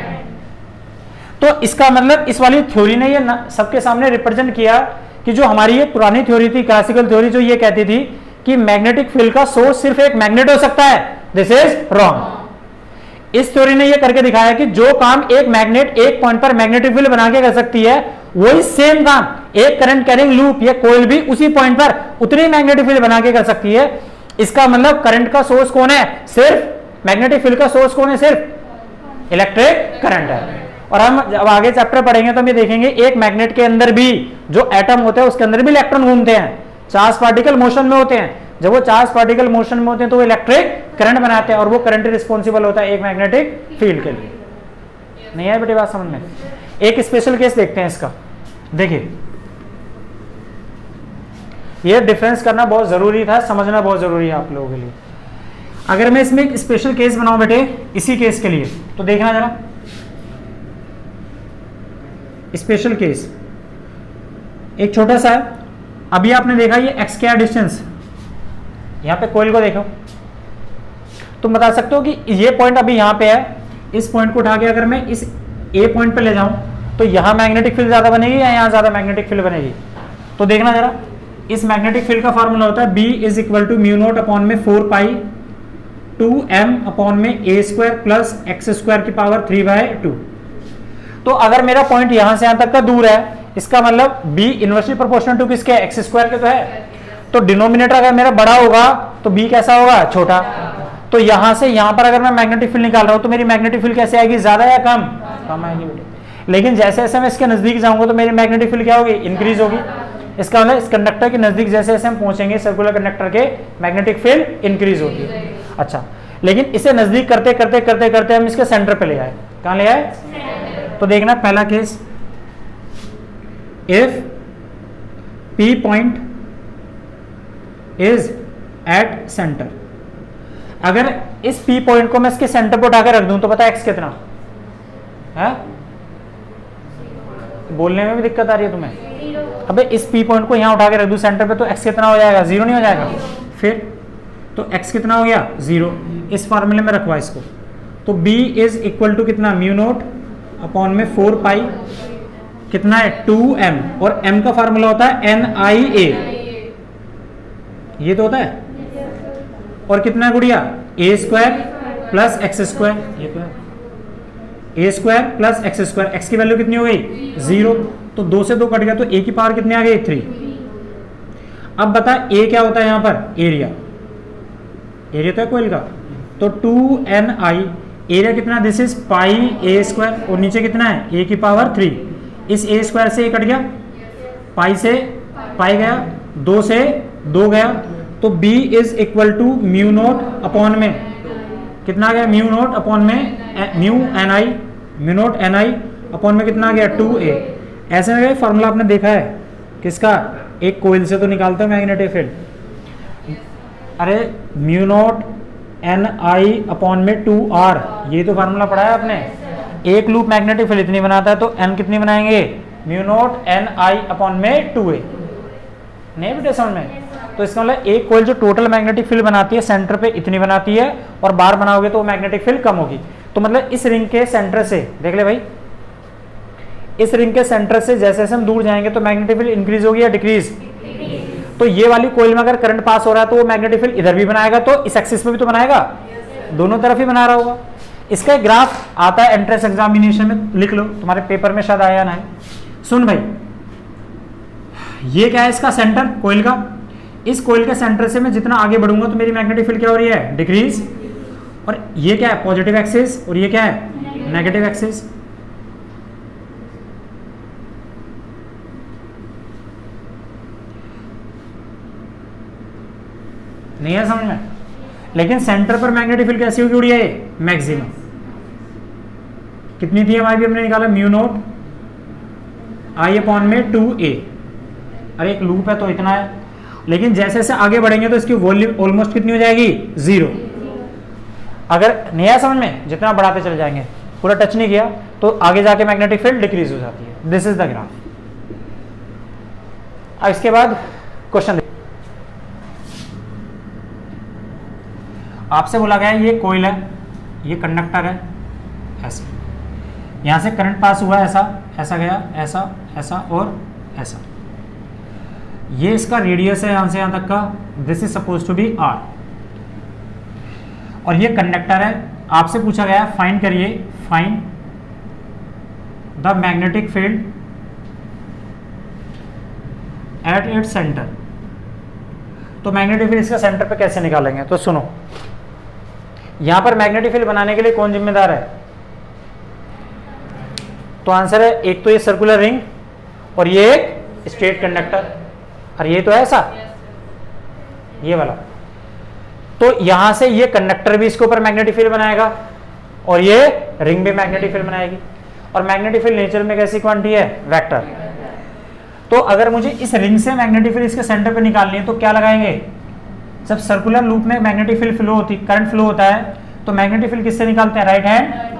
तो इसका मतलब इस वाली थ्योरी ने ये सबके सामने रिप्रेजेंट किया कि जो हमारी ये पुरानी थ्योरी थी, क्लासिकल थ्योरी, जो ये कहती थी कि मैग्नेटिक फील्ड का सोर्स सिर्फ एक मैग्नेट हो सकता है, दिस इज रॉन्ग। इस थ्योरी ने ये करके दिखाया कि जो काम एक मैग्नेट एक पॉइंट पर मैग्नेटिक फील्ड बना के कर सकती है, वही सेम काम एक करंट कैरिंग लूप या कोयल भी उसी पॉइंट पर उतनी मैग्नेटिक फील्ड बना के कर सकती है। इसका मतलब करंट का सोर्स कौन है, सिर्फ मैग्नेटिक फील्ड का सोर्स कौन है, सिर्फ इलेक्ट्रिक करंट है। और हम जब आगे चैप्टर पढ़ेंगे तो हम ये देखेंगे एक मैग्नेट के अंदर भी जो एटम होते हैं उसके अंदर भी इलेक्ट्रॉन घूमते हैं, चार्ज पार्टिकल मोशन में होते हैं। जब वो चार्ज पार्टिकल मोशन में होते हैं तो वो इलेक्ट्रिक करंट बनाते हैं, और वो करंट रिस्पॉन्सिबल होता है एक मैग्नेटिक फील्ड के लिए। नहीं है बेटी बात समझ में? एक स्पेशल केस देखते हैं इसका। देखिए, ये डिफरेंस करना बहुत जरूरी था, समझना बहुत जरूरी है आप लोगों के लिए। अगर मैं इसमें एक स्पेशल केस बनाऊं बेटे इसी केस के लिए, तो देखना जरा, स्पेशल केस एक छोटा सा है। अभी आपने देखा ये एक्स क्या डिस्टेंस, यहां पे कोयल को देखो, तुम बता सकते हो कि ये पॉइंट अभी यहां पे है, इस पॉइंट को उठा के अगर मैं इस ए पॉइंट पे ले जाऊं तो यहां मैग्नेटिक फील्ड ज्यादा बनेगी या यहां ज्यादा मैग्नेटिक फील्ड बनेगी। तो देखना जरा, इस मैग्नेटिक फील्ड का फॉर्मूला होता है B is equal to mu naught upon में 4 पाई 2m अपॉन में a square plus x square की पावर 3/2। तो अगर मेरा पॉइंट यहां से यहां तक का दूर है, इसका मतलब B इनवर्सली प्रोपोर्शनल टू किसके, एक्स स्क्वायर के तो है। तो डिनोमिनेटर अगर मेरा बड़ा होगा तो B कैसा होगा, छोटा। तो यहां से यहां पर अगर मैं मैग्नेटिक फील्ड निकाल रहा हूं तो मेरी मैग्नेटिक फील्ड कैसे आएगी, ज्यादा या कम, कम आएगी बेटे। लेकिन जैसे जैसे मैं इसके नजदीक जाऊंगा तो मेरी मैग्नेटिक फील्ड क्या होगी, इंक्रीज होगी। इसका मतलब इस कंडक्टर के नजदीक जैसे जैसे हम पहुंचेंगे सर्कुलर कंडक्टर के, मैग्नेटिक फील्ड इंक्रीज होगी। अच्छा, लेकिन इसे नजदीक करते करते करते करते हम इसके सेंटर पे ले आए। कहां ले आए? तो देखना पहला case, if P point is at centre. अगर इस P पॉइंट को मैं इसके सेंटर पर उठाकर रख दूं तो पता है x कितना है, बोलने में भी दिक्कत आ रही है तुम्हें? अबे इस पी पॉइंट को यहाँ उठा के रख दूँ सेंटर पे तो एक्स कितना हो जाएगा, 0 नहीं हो जाएगा? फिर तो एक्स कितना हो गया, 0। इस फार्मूले में रखवा इसको, तो b इज इक्वल टू कितना, म्यू नोट अपॉन में 4 पाई कितना है 2m, और m का फार्मूला होता है NIA, ये तो होता है। और कितना है गुड़िया, a square plus x square, ये तो है a square plus x square. x की वैल्यू कितनी हो गई, 0, तो 2 से 2 कट गया तो a की पावर कितनी आ गई, 3। अब बता a क्या होता है यहाँ पर, एरिया, एरिया तो है कोयल का, तो 2NI, एरिया कितना, this is pi a square, और नीचे कितना है a की पावर 3। इस a स्क्वायर से ये कट गया, पाई से पाई गया, 2 से 2 गया, तो b is equal to mu naught upon में कितना आ गया, म्यू नोट अपॉन में म्यू नोट NI अपॉन में कितना आ गया, 2a। ऐसे में फॉर्मूला आपने देखा है किसका, एक कोयल से तो निकालते हैं मैग्नेटिक फील्ड, अरे म्यू नोट NI अपॉन में 2r, ये तो फार्मूला पढ़ा है आपने। एक लूप मैग्नेटिक फील्ड इतनी बनाता है तो n कितनी बनाएंगे, म्यू नोट NI अपॉन में 2a, नहीं बेटे समझ में? तो इसका मतलब एक कोयल जो टोटल मैग्नेटिक फील्ड बनाती है सेंटर पे इतनी बनाती है, और बार बनाओगे तो मैग्नेटिक फील्ड कम होगी। तो मतलब इस रिंग के सेंटर से देख ले भाई, इस रिंग के सेंटर से जैसे जैसे हम दूर जाएंगे तो मैग्नेटिक फील्ड इंक्रीज होगी या डिक्रीज? तो ये वाली कोयल में अगर करंट पास हो रहा है तो वो मैग्नेटिक फील्ड इधर भी बनाएगा, तो इस एक्सिस पे भी तो बनाएगा, दोनों तरफ ही बना रहा होगा। इसका एक ग्राफ आता है एंट्रेंस एग्जामिनेशन में, लिख लो, तुम्हारे पेपर में शायद आया ना है। सुन भाई, ये क्या है, इसका सेंटर कोयल का, इस कोयल के सेंटर से मैं जितना आगे बढ़ूंगा तो मेरी मैग्नेटिक फील्ड क्या हो रही है, डिक्रीज। और ये क्या है, पॉजिटिव एक्सिस, और ये क्या है, नेगेटिव एक्सिस। नहीं है समझ में? लेकिन सेंटर पर मैग्नेटिक फील्ड कैसी होगी उड़ी है, मैक्सिमम कितनी थी हमारी, भी हमने निकाला म्यू नोट I अपॉन में 2a। अरे एक लूप है तो इतना है, लेकिन जैसे जैसे आगे बढ़ेंगे तो इसकी वॉल्यूम ऑलमोस्ट कितनी हो जाएगी, 0। अगर नहीं है समझ में, जितना बढ़ाते चले जाएंगे, पूरा टच नहीं किया तो आगे जाके मैग्नेटिक फील्ड डिक्रीज हो जाती है। This is the graph. अब इसके बाद क्वेश्चन आपसे बोला गया है, ये कोयल है, ये कंडक्टर है, ऐसे यहां से करंट पास हुआ, ऐसा ऐसा गया, ऐसा ऐसा और ऐसा, ये इसका रेडियस है यहां से यहां तक का, this is suppose to be r, और ये कंडक्टर है। आपसे पूछा गया फाइंड करिए, find the magnetic field at its centre. तो मैग्नेटिक फील्ड इसका सेंटर पे कैसे निकालेंगे, तो सुनो, यहां पर मैग्नेटिक फील्ड बनाने के लिए कौन जिम्मेदार है, तो आंसर है एक तो ये सर्कुलर रिंग और ये एक स्ट्रेट कंडक्टर, और ये तो है ऐसा, ये वाला। तो यहां से ये कंडक्टर भी इसके ऊपर मैग्नेटिक फील्ड बनाएगा और ये रिंग भी मैग्नेटिक फील्ड बनाएगी। और मैग्नेटिक फील्ड नेचर में कैसी क्वांटिटी है, वेक्टर। तो अगर मुझे इस रिंग से मैग्नेटिक फील्ड इसके सेंटर पे निकालनी है तो क्या लगाएंगे, जब सर्कुलर लूप में मैग्नेटिक फील्ड फ्लो होती, करंट फ्लो होता है, तो मैग्नेटिक फील्ड किससे निकालते हैं, राइट हैंड।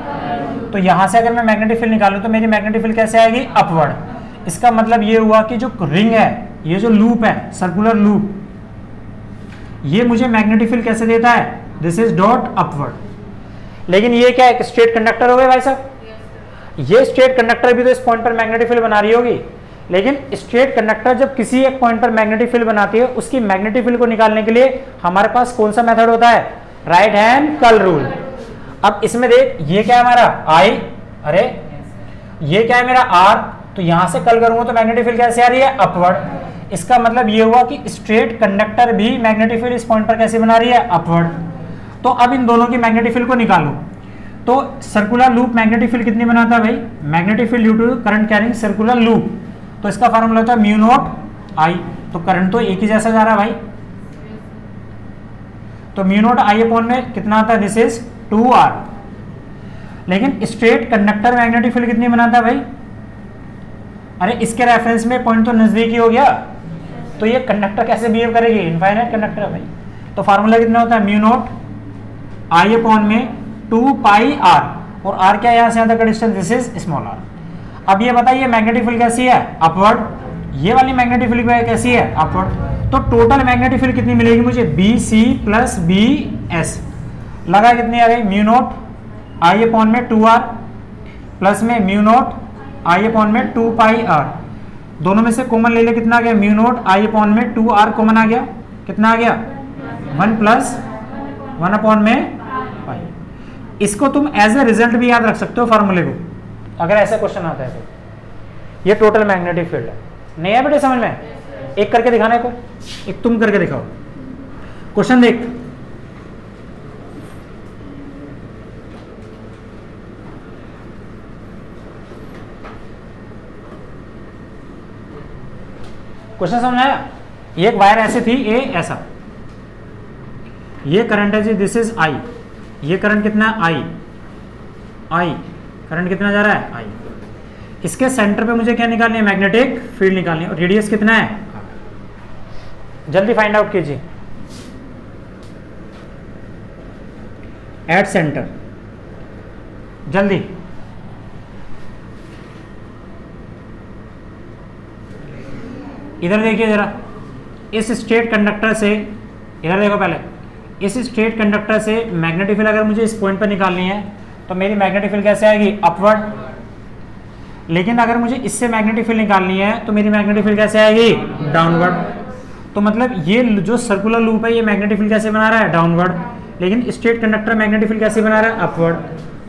तो यहां से अगर मैं मैग्नेटिक फील्ड निकालूं तो मेरी मैग्नेटिक फील्ड कैसे आएगी, अपवर्ड। इसका मतलब ये हुआ कि जो रिंग है, ये जो लूप है, सर्कुलर लूप, ये मुझे मैग्नेटिक फील्ड कैसे देता है, दिस इज डॉट अपवर्ड। लेकिन ये क्या है, स्ट्रेट कंडक्टर हो गए भाई साहब, ये स्ट्रेट कंडक्टर भी तो इस पॉइंट पर मैग्नेटिक फील्ड बना रही होगी, लेकिन स्ट्रेट कंडक्टर जब किसी एक पॉइंट पर मैग्नेटिक फील्ड बनाती है, उसकी मैग्नेटिक फील्ड को निकालने के लिए हमारे पास कौन सा मेथड होता है, राइट हैंड कर्ल रूल। अब इसमें देख, ये क्या है हमारा I, अरे ये क्या है मेरा R, तो यहां से कर्ल करूंगा तो मैग्नेटिक फील्ड कैसे आ रही है, अपवर्ड। इसका मतलब ये हुआ कि स्ट्रेट कंडक्टर भी मैग्नेटिक फील्ड इस पॉइंट पर कैसे बना रही है, अपवर्ड। तो अब इन दोनों की मैग्नेटिक फील्ड को निकालो, तो सर्कुलर लूप मैग्नेटिक फील्ड कितनी बनाता है भाई, magnetic field due to current carrying circular loop, तो इसका फार्मूला होता है म्यू नॉट I। तो करंट तो एक ही जैसा जा रहा है भाई, तो म्यू नॉट I अपॉन में कितना आता है, दिस इज 2R। लेकिन स्ट्रेट कंडक्टर मैग्नेटिक फील्ड कितनी बनाता है भाई, अरे इसके रेफरेंस में पॉइंट तो नजदीकी हो गया, तो ये कंडक्टर कैसे बिहेव करेगी, इनफाइनाइट कंडक्टर है भाई। तो फार्मूला कितना होता है, म्यू नॉट I अपॉन में 2 पाई R, और R क्या है, यहां से यहां तक का distance, this is small r। अब ये बताइए मैग्नेटिक फील्ड कैसी है, अपवर्ड, ये वाली मैग्नेटिक फील्ड कैसी है, अपवर्ड। तो टोटल मैग्नेटिक फील्ड कितनी मिलेगी मुझे, B C plus B S, लगा कितनी आ गई, म्यू नॉट आई अपॉन में 2r प्लस में म्यू नॉट आई अपॉन में 2 पाई r, दोनों में से कॉमन ले ले, कितना आ गया, म्यू नॉट आई अपॉन में 2r कॉमन आ गया, कितना आ गया 1 प्लस 1 अपॉन में पाई। इसको तुम एज ए रिजल्ट भी याद रख सकते हो फॉर्मूले को, अगर ऐसा क्वेश्चन आता है तो। ये टोटल मैग्नेटिक फील्ड है, नहीं है बेटे समझ में, एक करके दिखाना है, कोई एक तुम करके दिखाओ, क्वेश्चन देख। क्वेश्चन समझ आया, ये एक वायर ऐसे थी, ए ऐसा, ये करंट है जी, दिस इज आई, ये करंट कितना है, आई करंट कितना जा रहा है, आई। इसके सेंटर पे मुझे क्या निकालनी है, मैग्नेटिक फील्ड निकालनी है, और रेडियस कितना है, जल्दी फाइंड आउट कीजिए। एट सेंटर, जल्दी, इधर देखिए जरा, इस स्ट्रेट कंडक्टर से, इधर देखो पहले, इस स्ट्रेट कंडक्टर से मैग्नेटिक फील्ड अगर मुझे इस पॉइंट पर निकालनी है तो मेरी मैग्नेटिक फील्ड कैसे आएगी, अपवर्ड। लेकिन अगर मुझे इससे मैग्नेटिक फील्ड निकालनी है तो मेरी मैग्नेटिक फील्ड कैसे आएगी, डाउनवर्ड। तो मतलब ये जो सर्कुलर लूप है ये मैग्नेटिक फील्ड कैसे बना रहा है, डाउनवर्ड, लेकिन स्ट्रेट कंडक्टर मैग्नेटिक फील्ड कैसे बना रहा है, अपवर्ड।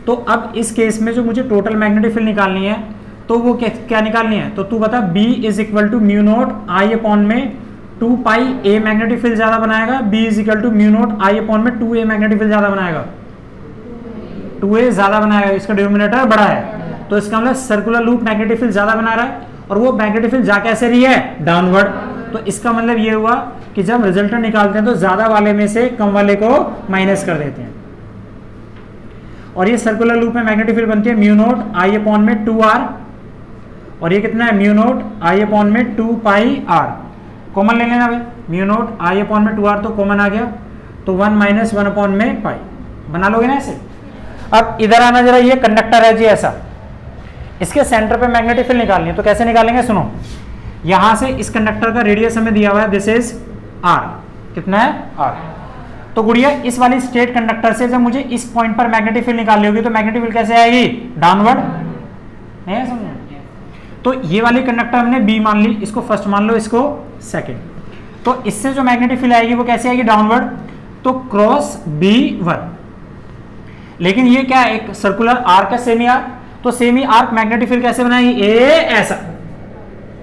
तो अब इस केस में जो मुझे टोटल मैग्नेटिक फील्ड निकालनी है तो वो क्या निकालनी है, तो तू बता, B is equal to mu naught I upon में 2 पाई ए मैग्नेटिक फील्ड ज्यादा बनाएगा, B is equal to mu naught I upon में 2a मैग्नेटिक फील्ड ज्यादा बनाएगा, 2a ज्यादा बनाएगा, इसका डिनोमिनेटर बड़ा है, तो इसका मतलब सर्कुलर लूप मैग्नेटिक फील्ड ज्यादा बना रहा है, और वो मैग्नेटिक फील्ड जा कैसे रही है, डाउनवर्ड। तो इसका मतलब ये हुआ कि जब रिजल्टेंट निकालते हैं तो ज्यादा वाले में से कम वाले को माइनस कर देते हैं, और ये सर्कुलर लूप में मैग्नेटिक फील्ड बनती है म्यू नोट आई अपॉन में 2r, और ये कितना है, म्यू नोट आई अपॉन में 2 पाई r, कॉमन ले लेना भाई, म्यू नोट आई अपॉन में 2r तो कॉमन आ गया, तो 1 माइनस 1 अपॉन में पाई, बना लोगे ना ऐसे। अब इधर आना जरा, ये कंडक्टर है जी ऐसा, इसके सेंटर पे मैग्नेटिक फील्ड निकालनी है, तो कैसे निकालेंगे, सुनो, यहां से इस कंडक्टर का रेडियस हमें दिया हुआ है, दिस इज r, कितना है, r। तो गुड़िया इस वाली स्ट्रेट कंडक्टर से जब मुझे इस पॉइंट पर मैग्नेटिक फील्ड निकालनी होगी तो मैग्नेटिक फील्ड कैसे आएगी, डाउनवर्ड, नहीं समझ। तो ये वाली कंडक्टर हमने B मान ली, इसको फर्स्ट मान लो, इसको सेकंड, तो इससे जो मैग्नेटिक फील्ड आएगी वो कैसे आएगी, डाउनवर्ड, तो क्रॉस B1। लेकिन ये क्या है, एक सर्कुलर आर्क है, सेमी आर्क, तो सेमी आर्क मैग्नेटिक फील्ड कैसे बनाएगी, ए ऐसा,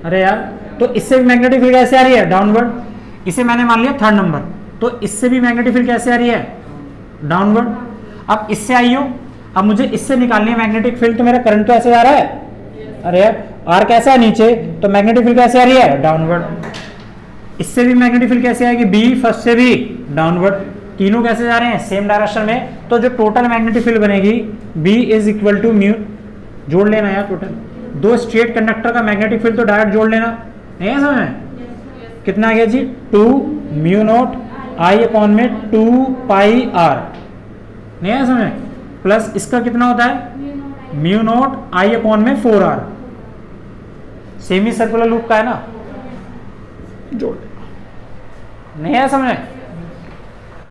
अरे यार, तो इससे भी मैग्नेटिक फील्ड कैसे आ रही है, डाउनवर्ड, इसे मैंने मान लिया थर्ड नंबर, तो इससे भी मैग्नेटिक फील्ड कैसे आ रही है, डाउनवर्ड। अब इससे आई हो, अब मुझे इससे निकालनी है मैग्नेटिक फील्ड, तो मेरा करंट तो ऐसे जा रहा है, अरे यार आर कैसा है नीचे, तो मैग्नेटिक फील्ड कैसे आ रही है, डाउनवर्ड। इससे भी मैग्नेटिक फील्ड कैसे आएगी, बी फर्स्ट से भी डाउनवर्ड, तीनों कैसे जा रहे हैं, सेम डायरेक्शन में, तो जो टोटल मैग्नेटिक फील्ड बनेगी B is equal to mu, जोड़ लेना यार टोटल, दो स्ट्रेट कंडक्टर का मैग्नेटिक फील्ड तो डायरेक्ट जोड़ लेना, नहीं है समझ में, कितना आ गया जी, 2 म्यू नोट आई अपॉन में 2 पाई r, नहीं है समझ में, प्लस इसका कितना होता है, म्यू नोट आई अपॉन में 4r, सेमी सर्कुलर लूप का है ना, जोड़, नहीं है समझ में।